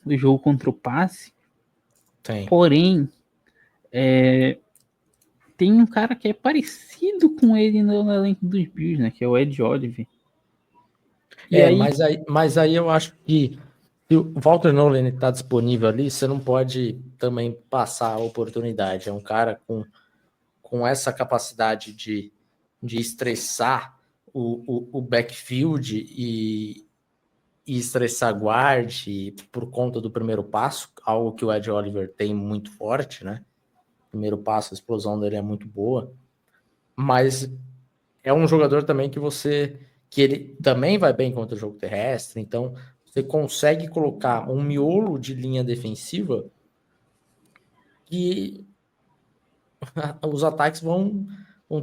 jogo contra o passe. Tem. Porém, tem um cara que é parecido com ele no elenco dos Bills, né? Que é o Ed Oliver. Mas aí eu acho que se o Walter Nolan está disponível ali, você não pode também passar a oportunidade. É um cara com essa capacidade de estressar o backfield e estressar guard por conta do primeiro passo, algo que o Ed Oliver tem muito forte, né? primeiro passo, a explosão dele é muito boa, mas é um jogador também que ele também vai bem contra o jogo terrestre, então você consegue colocar um miolo de linha defensiva que os ataques vão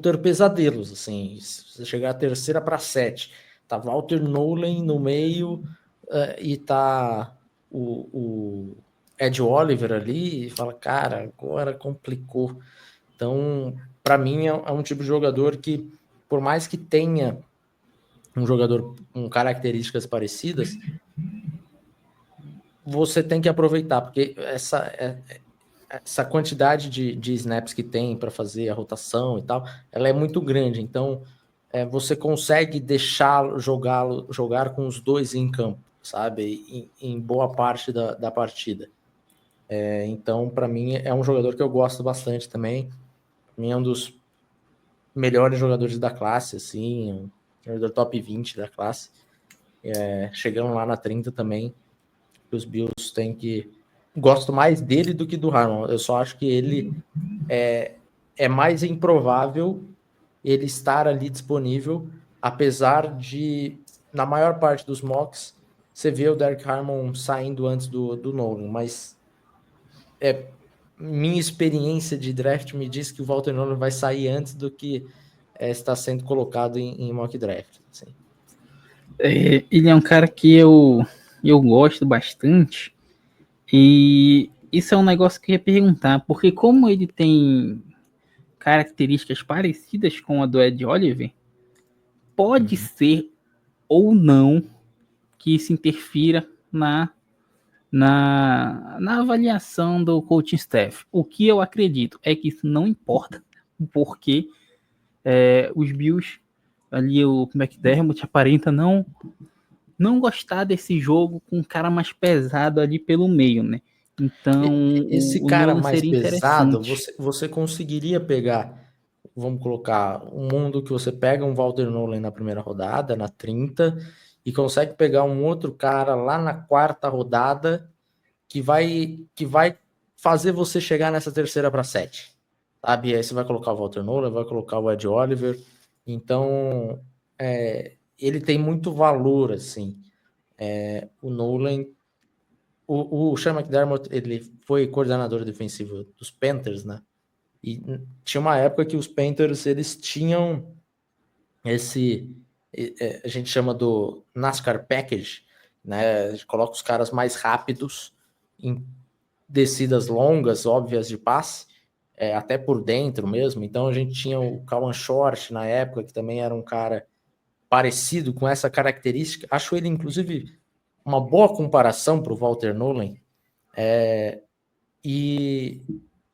ter pesadelos, assim, se você chegar a terceira para 7, tá Walter Nolen no meio e tá o Ed Oliver ali, e fala, cara, agora complicou. Então, para mim, é um tipo de jogador que, por mais que tenha um jogador com características parecidas, você tem que aproveitar, porque essa quantidade de snaps que tem para fazer a rotação e tal, ela é muito grande. Então, você consegue jogar com os dois em campo, sabe? Em boa parte da partida. Então, para mim, é um jogador que eu gosto bastante também. Para mim, é um dos melhores jogadores da classe, assim, um jogador top 20 da classe. Chegando lá na 30 também, os Bills têm que... Gosto mais dele do que do Harmon. Eu só acho que ele é mais improvável ele estar ali disponível, apesar de, na maior parte dos mocks, você vê o Derek Harmon saindo antes do Nolan, mas minha experiência de draft me diz que o Walter Nolan vai sair antes do que está sendo colocado em mock draft. Assim. Ele é um cara que eu gosto bastante, e isso é um negócio que eu ia perguntar, porque como ele tem características parecidas com a do Ed Oliver, pode ser ou não que isso interfira na avaliação do coaching staff. O que eu acredito é que isso não importa, porque os Bills, ali o McDermott aparenta não gostar desse jogo com um cara mais pesado ali pelo meio, né? Então Esse o cara Nolan mais seria pesado, interessante. você conseguiria pegar, vamos colocar, um mundo que você pega um Walter Nolan na primeira rodada, na 30, e consegue pegar um outro cara lá na quarta rodada que vai fazer você chegar nessa terceira para 7. Sabe? Aí você vai colocar o Walter Nolan, vai colocar o Ed Oliver. Então, ele tem muito valor, assim. O Nolan o Sean McDermott, ele foi coordenador defensivo dos Panthers, né? E tinha uma época que os Panthers, eles tinham a gente chama do NASCAR Package, né? A gente coloca os caras mais rápidos em descidas longas, óbvias de passe, até por dentro mesmo. Então a gente tinha o Kawan Short na época, que também era um cara parecido com essa característica. Acho ele, inclusive, uma boa comparação para o Walter Nolan, e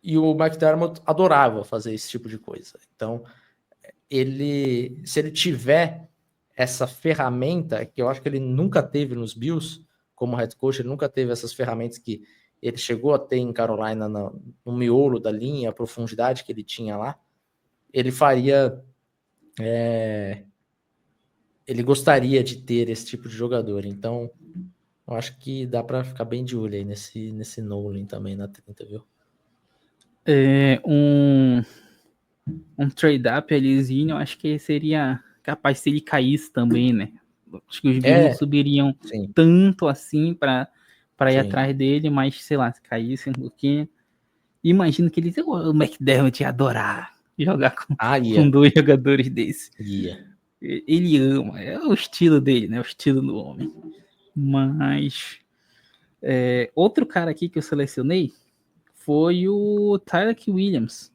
o McDermott adorava fazer esse tipo de coisa. Então, se ele tiver essa ferramenta, que eu acho que ele nunca teve nos Bills, como head coach, ele nunca teve essas ferramentas que ele chegou a ter em Carolina no miolo da linha, a profundidade que ele tinha lá, ele faria... ele gostaria de ter esse tipo de jogador. Então, eu acho que dá para ficar bem de olho aí nesse Nolan também na 30, viu? Um trade-up alizinho, eu acho que seria capaz se ele caísse também, né? Acho que os Bills não subiriam Sim. tanto assim para ir Sim. atrás dele, mas sei lá, se caísse um pouquinho. Imagino que o McDermott ia adorar jogar com dois jogadores desse. Ele ama, é o estilo dele, né? O estilo do homem. Mas outro cara aqui que eu selecionei foi o Tyler Williams,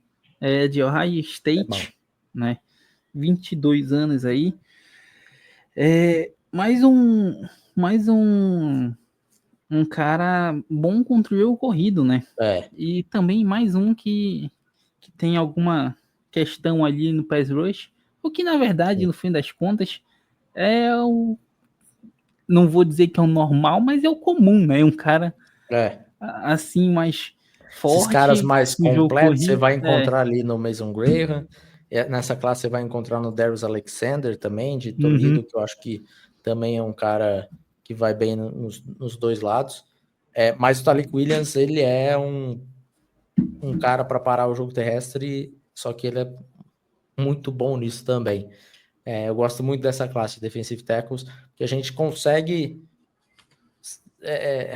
de Ohio State, né? 22 anos aí. Mais um cara bom contra o jogo corrido, né? E também mais um que tem alguma questão ali no pass rush, o que na verdade, no fim das contas, não vou dizer que é o normal, mas é o comum, né? Um cara assim mais forte. Esses caras mais no jogo completos corrido, você vai encontrar ali no Mason Graham. Nessa classe você vai encontrar no Darius Alexander também, de Toledo, que eu acho que também é um cara que vai bem nos dois lados. Mas o Tyler Williams, ele é um cara para parar o jogo terrestre, só que ele é muito bom nisso também. Eu gosto muito dessa classe de defensive tackles, que a gente consegue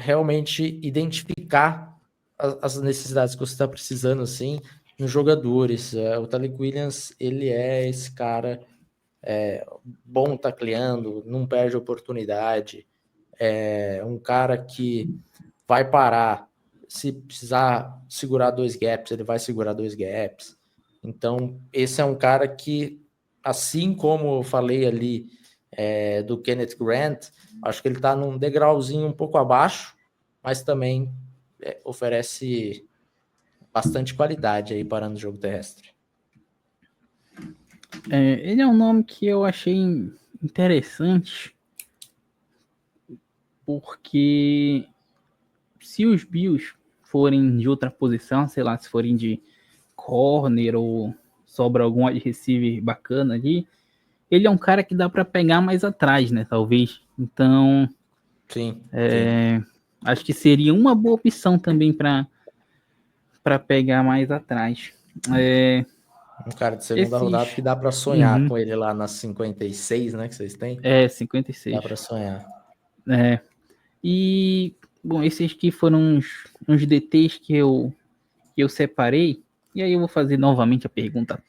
realmente identificar as necessidades que você está precisando, assim, nos jogadores. O Tariq Williams, ele é esse cara bom tacleando, não perde oportunidade, é um cara que vai parar, se precisar segurar 2 gaps, ele vai segurar 2 gaps. Então, esse é um cara que, assim como eu falei ali do Kenneth Grant, acho que ele está num degrauzinho um pouco abaixo, mas também oferece bastante qualidade aí parando o jogo terrestre. Ele é um nome que eu achei interessante, porque se os Bills forem de outra posição, sei lá, se forem de corner ou sobra algum wide receiver bacana ali, ele é um cara que dá para pegar mais atrás, né? Talvez. Então, Sim. acho que seria uma boa opção também para pegar mais atrás. Um cara de segunda rodada que dá para sonhar com ele lá nas 56, né? Que vocês têm. 56. Dá para sonhar. E, bom, esses aqui foram uns DTs que eu separei. E aí eu vou fazer novamente a pergunta: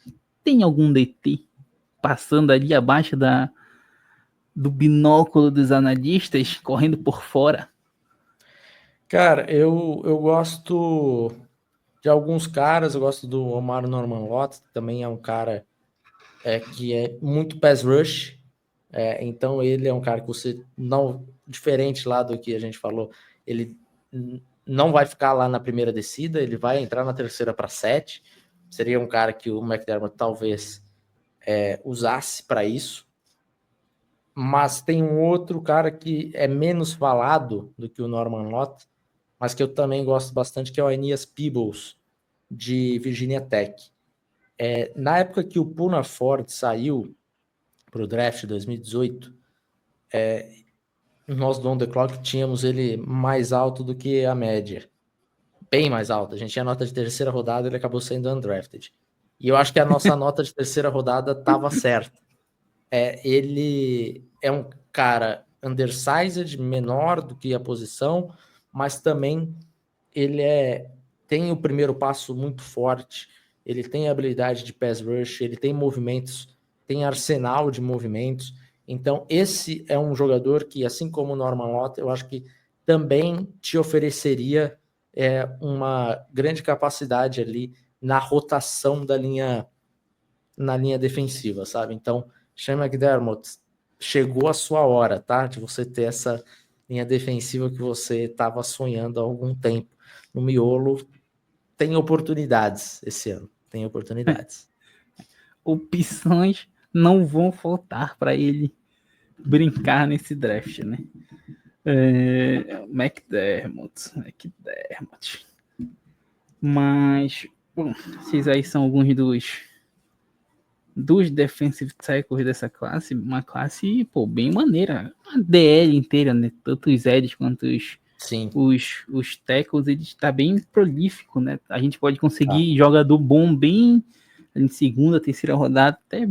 tem algum DT passando ali abaixo do binóculo dos analistas, correndo por fora? Cara, eu gosto de alguns caras, eu gosto do Omar Norman-Lott, que também é um cara que é muito pass rush, então ele é um cara que você não, diferente lá do que a gente falou, ele não vai ficar lá na primeira descida, ele vai entrar na terceira para 7, seria um cara que o McDermott talvez usasse para isso, mas tem um outro cara que é menos falado do que o Norman Lott, mas que eu também gosto bastante, que é o Aeneas Peebles, de Virginia Tech. Na época que o Poona Ford saiu para o draft de 2018, nós do On The Clock tínhamos ele mais alto do que a média. Bem mais alto. A gente tinha nota de terceira rodada, ele acabou sendo undrafted. E eu acho que a nossa nota de terceira rodada estava certa. Ele é um cara undersized, menor do que a posição, mas também ele tem o primeiro passo muito forte, ele tem habilidade de pass rush, ele tem movimentos, tem arsenal de movimentos. Então, esse é um jogador que, assim como o Norman Lott, eu acho que também te ofereceria uma grande capacidade ali na rotação na linha defensiva, sabe? Então, Sean McDermott, chegou a sua hora, tá? De você ter essa linha defensiva que você estava sonhando há algum tempo. No miolo, tem oportunidades esse ano. Tem oportunidades. Opções não vão faltar para ele brincar nesse draft, né? McDermott. Mas, bom, esses aí são alguns dos defensive tackles dessa classe. Uma classe, pô, bem maneira. A DL inteira, né? Tanto os Eds quanto Sim. os tackles, ele está bem prolífico, né? A gente pode conseguir jogador bom bem em segunda, terceira rodada, até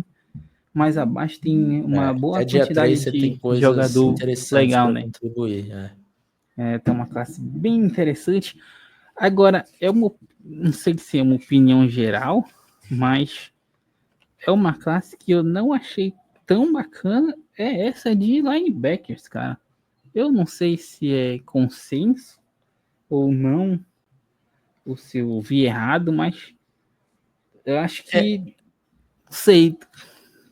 mais abaixo tem uma boa dia quantidade 3 você tem de coisas jogador interessantes legal, para né? contribuir. Tem uma classe bem interessante. Agora, não sei se é uma opinião geral, mas é uma classe que eu não achei tão bacana, é essa de linebackers, cara. Eu não sei se é consenso ou não, ou se eu vi errado, mas eu acho que, sei,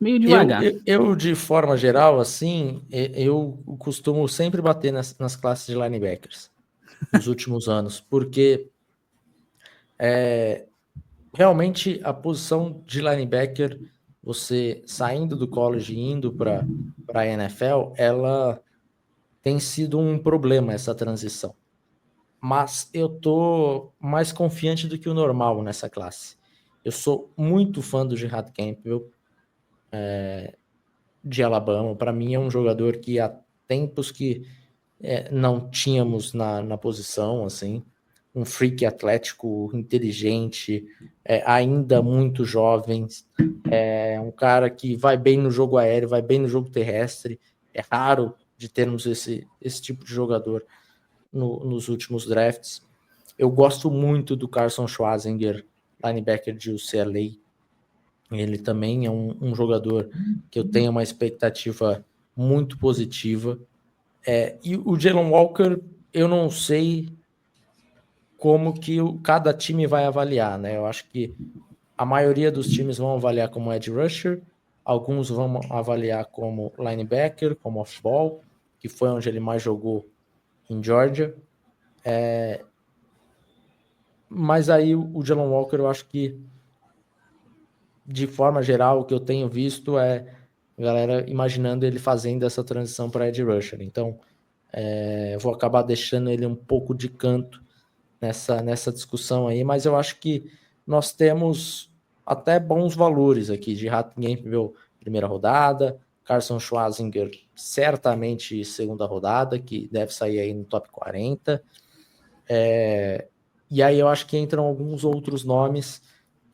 meio devagar. Eu, de forma geral, assim, eu costumo sempre bater nas classes de linebackers nos últimos anos, porque realmente a posição de linebacker, você saindo do college e indo para a NFL, ela tem sido um problema essa transição. Mas eu tô mais confiante do que o normal nessa classe. Eu sou muito fã do Gerard Campbell, de Alabama. Para mim é um jogador que há tempos que não tínhamos na posição, assim. um freak atlético inteligente, ainda muito jovem, é um cara que vai bem no jogo aéreo, vai bem no jogo terrestre. É raro de termos esse tipo de jogador nos últimos drafts. Eu gosto muito do Carson Schwarzenegger, linebacker de UCLA. Ele também é um jogador que eu tenho uma expectativa muito positiva. E o Jalen Walker, eu não sei como que cada time vai avaliar, né? Eu acho que a maioria dos times vão avaliar como edge rusher, alguns vão avaliar como linebacker, como off-ball, que foi onde ele mais jogou em Georgia. Mas aí o Jalen Walker, eu acho que, de forma geral, o que eu tenho visto é a galera imaginando ele fazendo essa transição para edge rusher. Então, eu vou acabar deixando ele um pouco de canto nessa discussão aí, mas eu acho que nós temos até bons valores aqui, de Hat Campbell, primeira rodada, Carson Schwarzenegger, certamente segunda rodada, que deve sair aí no top 40. E aí eu acho que entram alguns outros nomes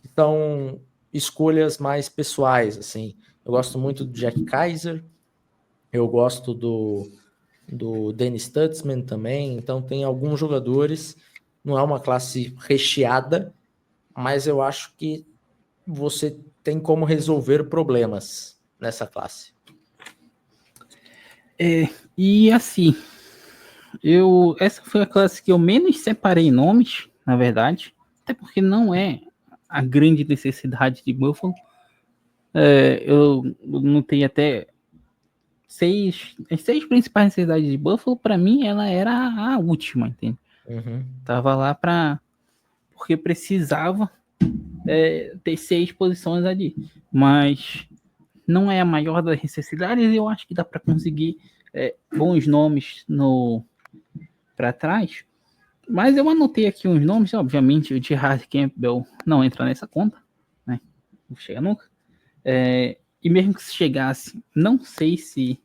que são escolhas mais pessoais, assim. Eu gosto muito do Jack Kaiser, eu gosto do Dennis Stutzman também, então tem alguns jogadores, não é uma classe recheada, mas eu acho que você tem como resolver problemas nessa classe. E assim, essa foi a classe que eu menos separei nomes, na verdade, até porque não é a grande necessidade de Buffalo. Eu notei até as seis principais necessidades de Buffalo, para mim, ela era a última, entende? Tava lá porque precisava ter 6 posições ali, mas não é a maior das necessidades, e eu acho que dá para conseguir bons nomes para trás. Mas eu anotei aqui uns nomes, obviamente o Gerard Campbell não entra nessa conta, né? Não chega nunca. E mesmo que se chegasse, não sei se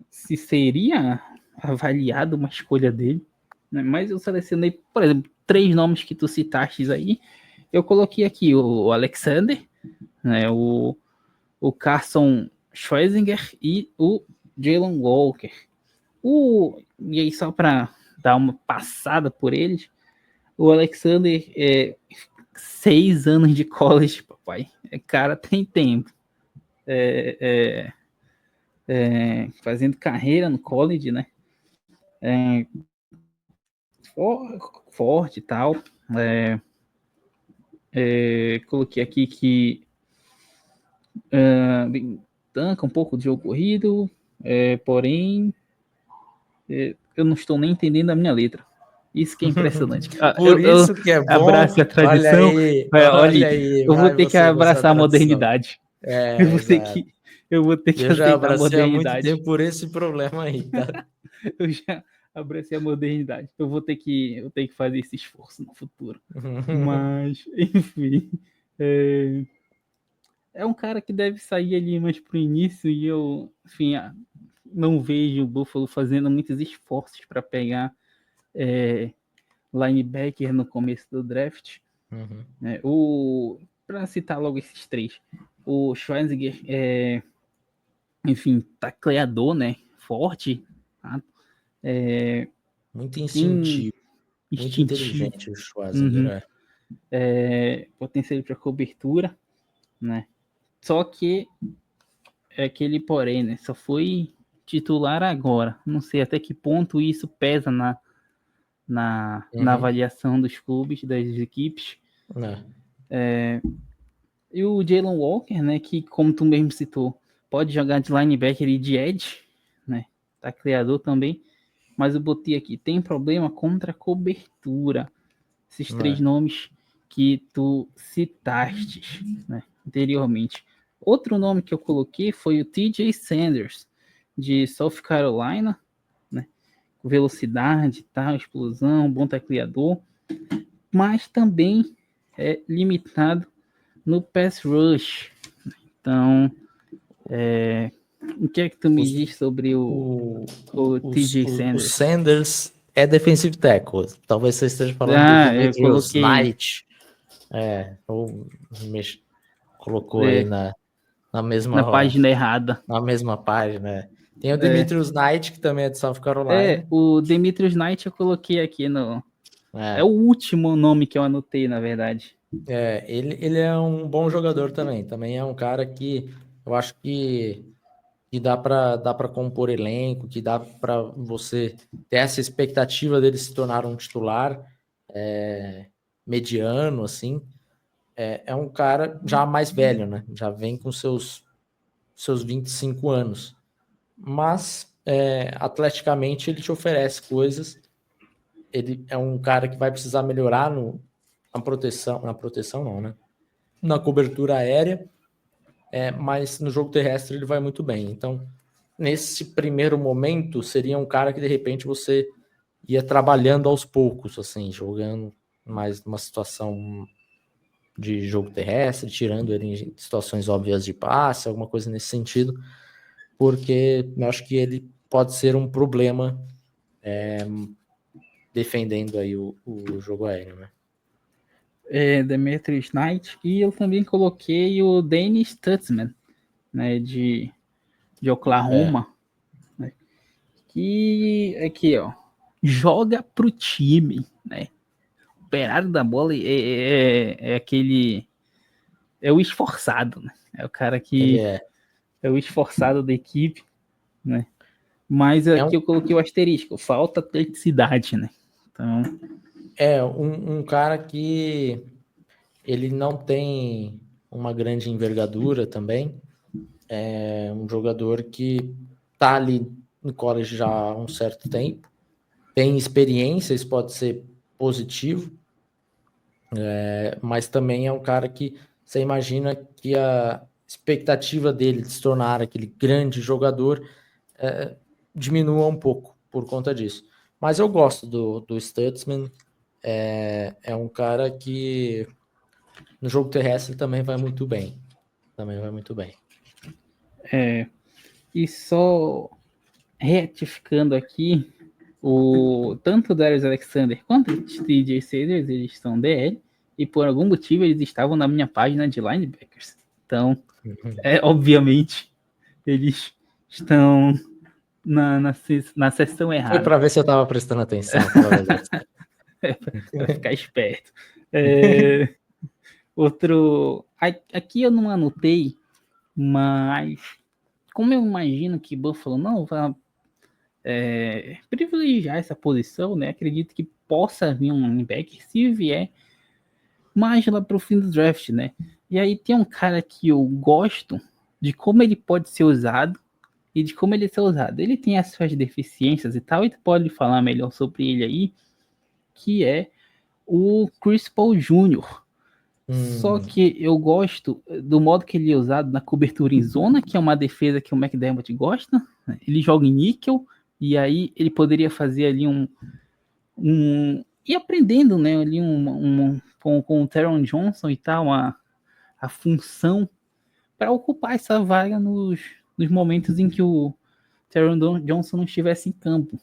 seria avaliado uma escolha dele, né? Mas eu selecionei, por exemplo, 3 nomes que tu citaste aí. Eu coloquei aqui o Alexander, né? O Carson Schwarzenegger e o Jalen Walker. E aí, só para dar uma passada por eles, o Alexander 6 anos de college, papai. Cara, tem tempo. Fazendo carreira no college, né? Forte e tal. Coloquei aqui que tanca um pouco de jogo corrido, porém eu não estou nem entendendo a minha letra. Isso que é impressionante. Por isso que é bom. Abraço a tradição. Olha aí, eu vou ter que abraçar a modernidade. Eu vou ter que aceitar a modernidade. Há muito tempo por esse problema aí, tá? Eu já abracei a modernidade. Eu vou ter que fazer esse esforço no futuro. Mas, enfim. É um cara que deve sair ali mais pro início e eu, enfim, não vejo o Buffalo fazendo muitos esforços para pegar linebacker no começo do draft. Para citar logo esses 3, o Schwarzenegger enfim, tacleador, né? Forte. Tá? Muito instintivo. Muito inteligente o Schwarzenegger. Potencial para cobertura, né? Só que é aquele porém, né? Só foi titular agora. Não sei até que ponto isso pesa na avaliação dos clubes, das equipes. E o Jalen Walker, né? Que, como tu mesmo citou, pode jogar de linebacker e de edge, né? Tá criador também. Mas eu botei aqui, tem problema contra a cobertura. Esses 3 nomes que tu citaste, né, anteriormente. Outro nome que eu coloquei foi o TJ Sanders, de South Carolina, né? Velocidade, tal, explosão, bom tacleador, mas também é limitado no pass rush. Então, o que é que tu me diz sobre o TJ Sanders? O Sanders é defensive tackle. Talvez você esteja falando do Eu Demetrius coloquei Knight. Ou colocou aí na na mesma, página errada. na mesma página. Tem o Demetrius Knight, que também é de South Carolina. O Demetrius Knight eu coloquei aqui no... É o último nome que eu anotei, na verdade. Ele é um bom jogador também. Também é um cara que eu acho que dá para compor elenco, que dá para você ter essa expectativa dele se tornar um titular mediano, assim. É um cara já mais velho, né? Já vem com seus 25 anos. Mas, atleticamente, ele te oferece coisas. Ele é um cara que vai precisar melhorar na proteção não, né? Na cobertura aérea, mas no jogo terrestre ele vai muito bem. Então, nesse primeiro momento, seria um cara que de repente você ia trabalhando aos poucos, assim, jogando mais numa situação de jogo terrestre, tirando ele em situações óbvias de passe, alguma coisa nesse sentido, porque eu acho que ele pode ser um problema defendendo aí o jogo aéreo, né? Demetrius Knight. E eu também coloquei o Dennis Stutzman, né, de Oklahoma. Né, que aqui, ó, joga pro time, né? O operário da bola é aquele... É o esforçado, né? É o cara Ele que é o esforçado da equipe, né? Mas aqui eu coloquei o asterisco, falta atleticidade, né? Então, um cara que ele não tem uma grande envergadura também. É um jogador que tá ali no college já há um certo tempo, tem experiência, isso pode ser positivo, mas também é um cara que você imagina que a expectativa dele de se tornar aquele grande jogador diminua um pouco por conta disso. Mas eu gosto do Stutzman, é um cara que no jogo terrestre também vai muito bem. Também vai muito bem. e só retificando aqui, tanto o Darius Alexander quanto o TJ Sanders, eles estão DL, e por algum motivo eles estavam na minha página de linebackers. Então, obviamente, eles estão na seção Foi errada. para ver se eu estava prestando atenção, fala a verdade. Para ficar esperto. Aqui eu não anotei, mas como eu imagino que Buffalo não vai privilegiar essa posição, né? Acredito que possa vir um linebacker se vier mais lá para o fim do draft, né? E aí tem um cara que eu gosto de como ele pode ser usado e de como ele é usado. Ele tem as suas deficiências e tal, e tu pode falar melhor sobre ele aí, que é o Chris Paul Jr. Só que eu gosto do modo que ele é usado na cobertura em zona, que é uma defesa que o McDermott gosta. Ele joga em níquel, e aí ele poderia fazer ali e aprendendo, né, ali com o Teron Johnson e tal, a função para ocupar essa vaga nos momentos em que o Teron Johnson não estivesse em campo.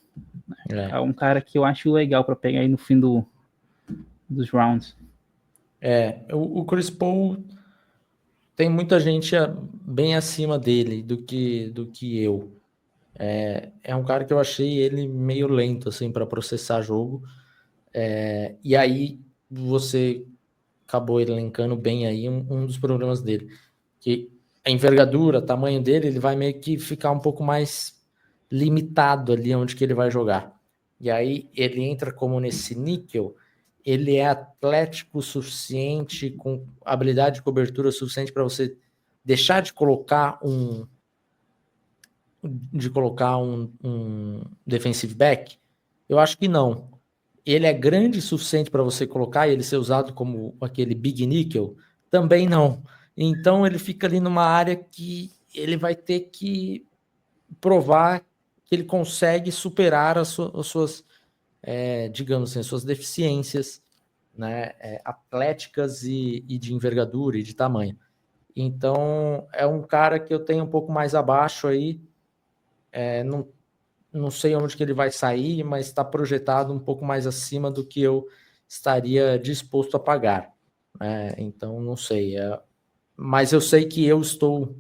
É um cara que eu acho legal para pegar aí no fim dos rounds. O Chris Paul tem muita gente bem acima dele do que eu. É um cara que eu achei ele meio lento assim para processar jogo. E aí você acabou elencando bem aí um dos problemas dele, que a envergadura, tamanho dele, ele vai meio que ficar um pouco mais limitado ali onde que ele vai jogar. E aí ele entra como nesse níquel, ele é atlético o suficiente, com habilidade de cobertura suficiente para você deixar de colocar um defensive back? Eu acho que não. Ele é grande o suficiente para você colocar e ele ser usado como aquele big nickel? Também não. Então ele fica ali numa área que ele vai ter que provar que ele consegue superar as suas, digamos assim, as suas deficiências, né, atléticas e de envergadura e de tamanho. Então é um cara que eu tenho um pouco mais abaixo aí, não não sei onde que ele vai sair, mas está projetado um pouco mais acima do que eu estaria disposto a pagar. Né? Então, não sei. Mas eu sei que eu estou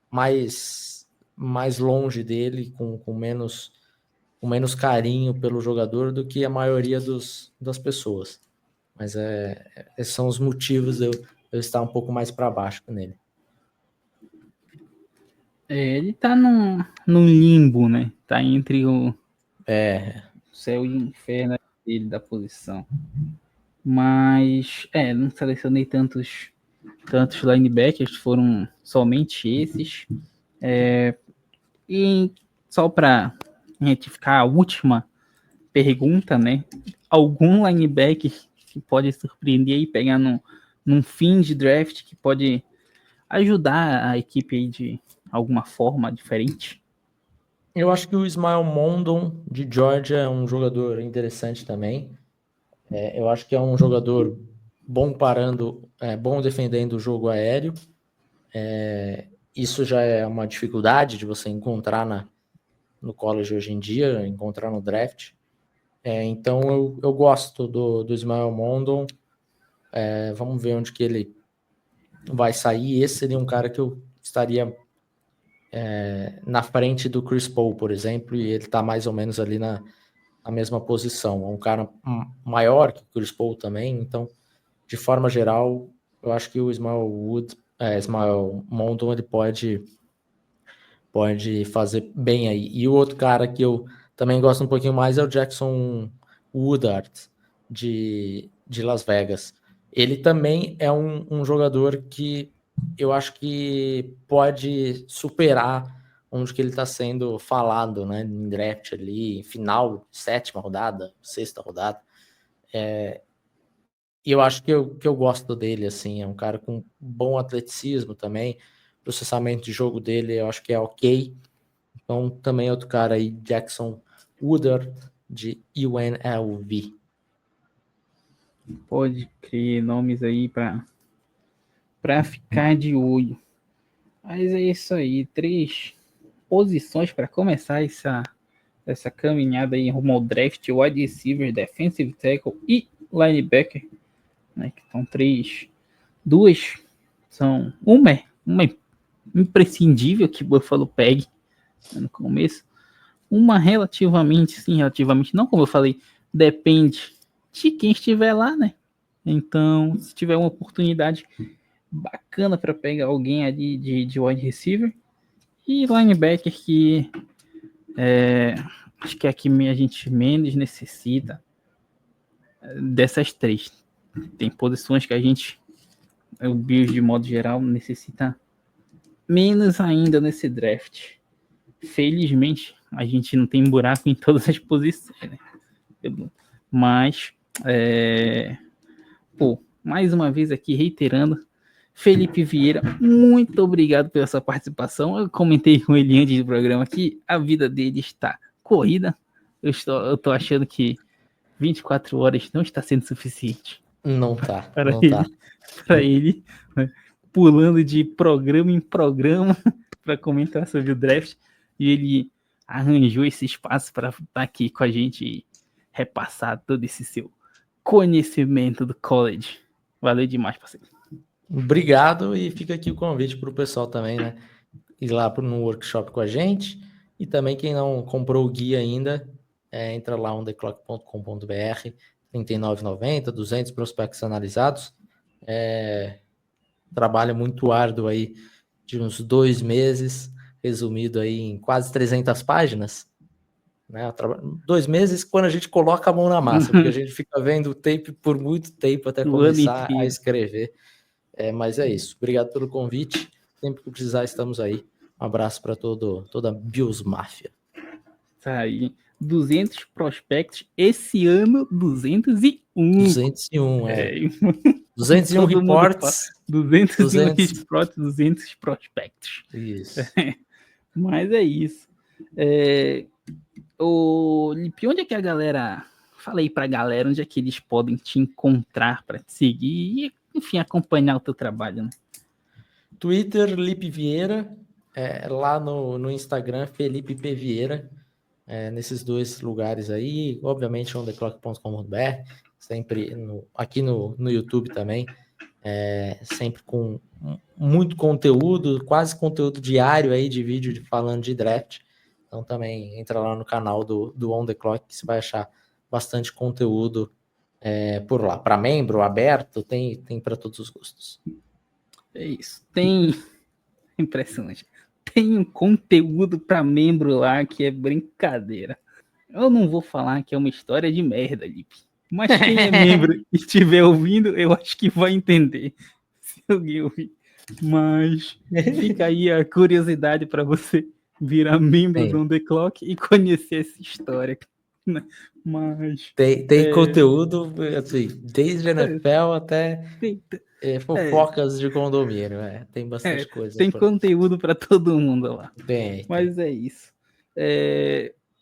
mais longe dele, com menos carinho pelo jogador do que a maioria das pessoas. Mas esses são os motivos de eu estar um pouco mais para baixo nele. Ele tá num limbo, né? Tá entre o céu e o inferno dele da posição. Mas, não selecionei tantos linebackers, foram somente esses. E só para retificar a última pergunta, né? Algum linebacker que pode surpreender e pegar num fim de draft que pode ajudar a equipe aí de alguma forma diferente? Eu acho que o Ismael Mondon, de Georgia, é um jogador interessante também. Eu acho que é um jogador bom bom defendendo o jogo aéreo. Isso já é uma dificuldade de você encontrar no college hoje em dia, encontrar no draft. Então eu gosto do Ismael Mondon. Vamos ver onde que ele vai sair. Esse seria um cara que eu estaria na frente do Chris Paul, por exemplo, e ele está mais ou menos ali na mesma posição. É um cara maior que o Chris Paul também, então, de forma geral, eu acho que o Ismael Mondon, ele pode fazer bem aí. E o outro cara que eu também gosto um pouquinho mais é o Jackson Woodard, de Las Vegas. Ele também é um jogador que eu acho que pode superar onde que ele está sendo falado, né, em draft ali, final, 7ª rodada, 6ª rodada. E eu acho que eu gosto dele, assim, é um cara com bom atleticismo também, processamento de jogo dele eu acho que é ok. Então também outro cara aí, Jackson Woodard, de UNLV. Pode crer, nomes aí para ficar de olho. Mas é isso aí, 3 posições para começar essa caminhada aí rumo ao draft: wide receiver, defensive tackle e linebacker, né? Que são 3, 2 são uma é imprescindível que o Buffalo pegue, né, no começo. Uma relativamente não, como eu falei, depende de quem estiver lá, né? Então, se tiver uma oportunidade bacana para pegar alguém ali de wide receiver e linebacker, que acho que é a que a gente menos necessita dessas 3. Tem posições que o Bills de modo geral necessita menos ainda nesse draft. Felizmente, a gente não tem buraco em todas as posições, né? Mas, mais uma vez aqui reiterando, Felipe Vieira, muito obrigado pela sua participação. Eu comentei com ele antes do programa que a vida dele está corrida. Eu tô achando que 24 horas não está sendo suficiente. Não tá, para não ele, tá. Para ele, né, pulando de programa em programa para comentar sobre o draft. E ele arranjou esse espaço para estar aqui com a gente e repassar todo esse seu conhecimento do college. Valeu demais, parceiro. Obrigado, e fica aqui o convite para o pessoal também, né? Ir lá no workshop com a gente. E também quem não comprou o guia ainda, entra lá ontheclock.com.br, R$ 39,90, 200 prospectos analisados. Trabalho muito árduo aí de uns 2 meses, resumido aí em quase 300 páginas. Né? 2 meses quando a gente coloca a mão na massa, porque a gente fica vendo o tape por muito tempo até começar a escrever. Mas é isso. Obrigado pelo convite. Sempre que precisar, estamos aí. Um abraço para toda a Bills Máfia. Tá aí. 200 prospectos. Esse ano, 201. 201, 201 reports. 201 reports, 200 prospectos. Isso. Mas é isso. Lipe, onde é que a galera... Fala aí pra galera onde é que eles podem te encontrar para te seguir e, enfim, acompanhar o teu trabalho, né? Twitter, Lipe Vieira. Lá no Instagram, Felipe P. Vieira. nesses dois lugares aí, obviamente ontheclock.com.br, sempre aqui no YouTube também, sempre com muito conteúdo, quase conteúdo diário aí de vídeo falando de draft. Então também entra lá no canal do On The Clock, que você vai achar bastante conteúdo por lá. Para membro, aberto, tem para todos os gostos. É isso. Tem... Impressionante. Tem um conteúdo para membro lá que é brincadeira. Eu não vou falar que é uma história de merda, Lipe. Mas quem é membro e estiver ouvindo, eu acho que vai entender. Se alguém ouvir. Mas fica aí a curiosidade para você virar membro do On The Clock e conhecer essa história. Mas tem conteúdo assim, desde NFL até fofocas de condomínio. Tem bastante coisa. Tem conteúdo para todo mundo lá. Mas tem. é isso.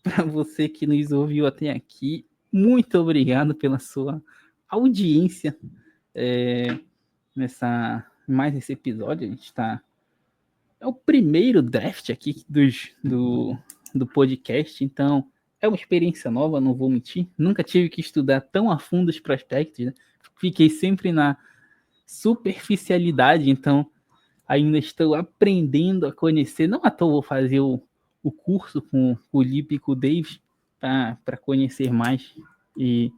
Para você que nos ouviu até aqui, muito obrigado pela sua audiência mais nesse episódio. A gente está... É o primeiro draft aqui do podcast, então é uma experiência nova, não vou mentir. Nunca tive que estudar tão a fundo os prospectos, né? Fiquei sempre na superficialidade, então ainda estou aprendendo a conhecer. Não à toa vou fazer o curso com o Lipe e com o Davis para conhecer mais e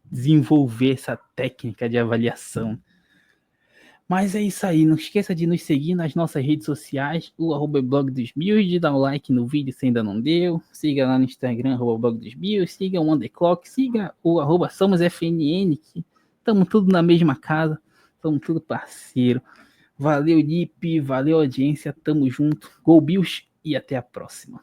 desenvolver essa técnica de avaliação. Mas é isso aí, não esqueça de nos seguir nas nossas redes sociais, o @blog dos Bills, de dar o like no vídeo se ainda não deu, siga lá no Instagram, @blog dos Bills, siga o On The Clock, siga o @somosfnn, que estamos tudo na mesma casa, estamos tudo parceiro. Valeu, Lipe, valeu, audiência, tamo junto, Go Bills e até a próxima.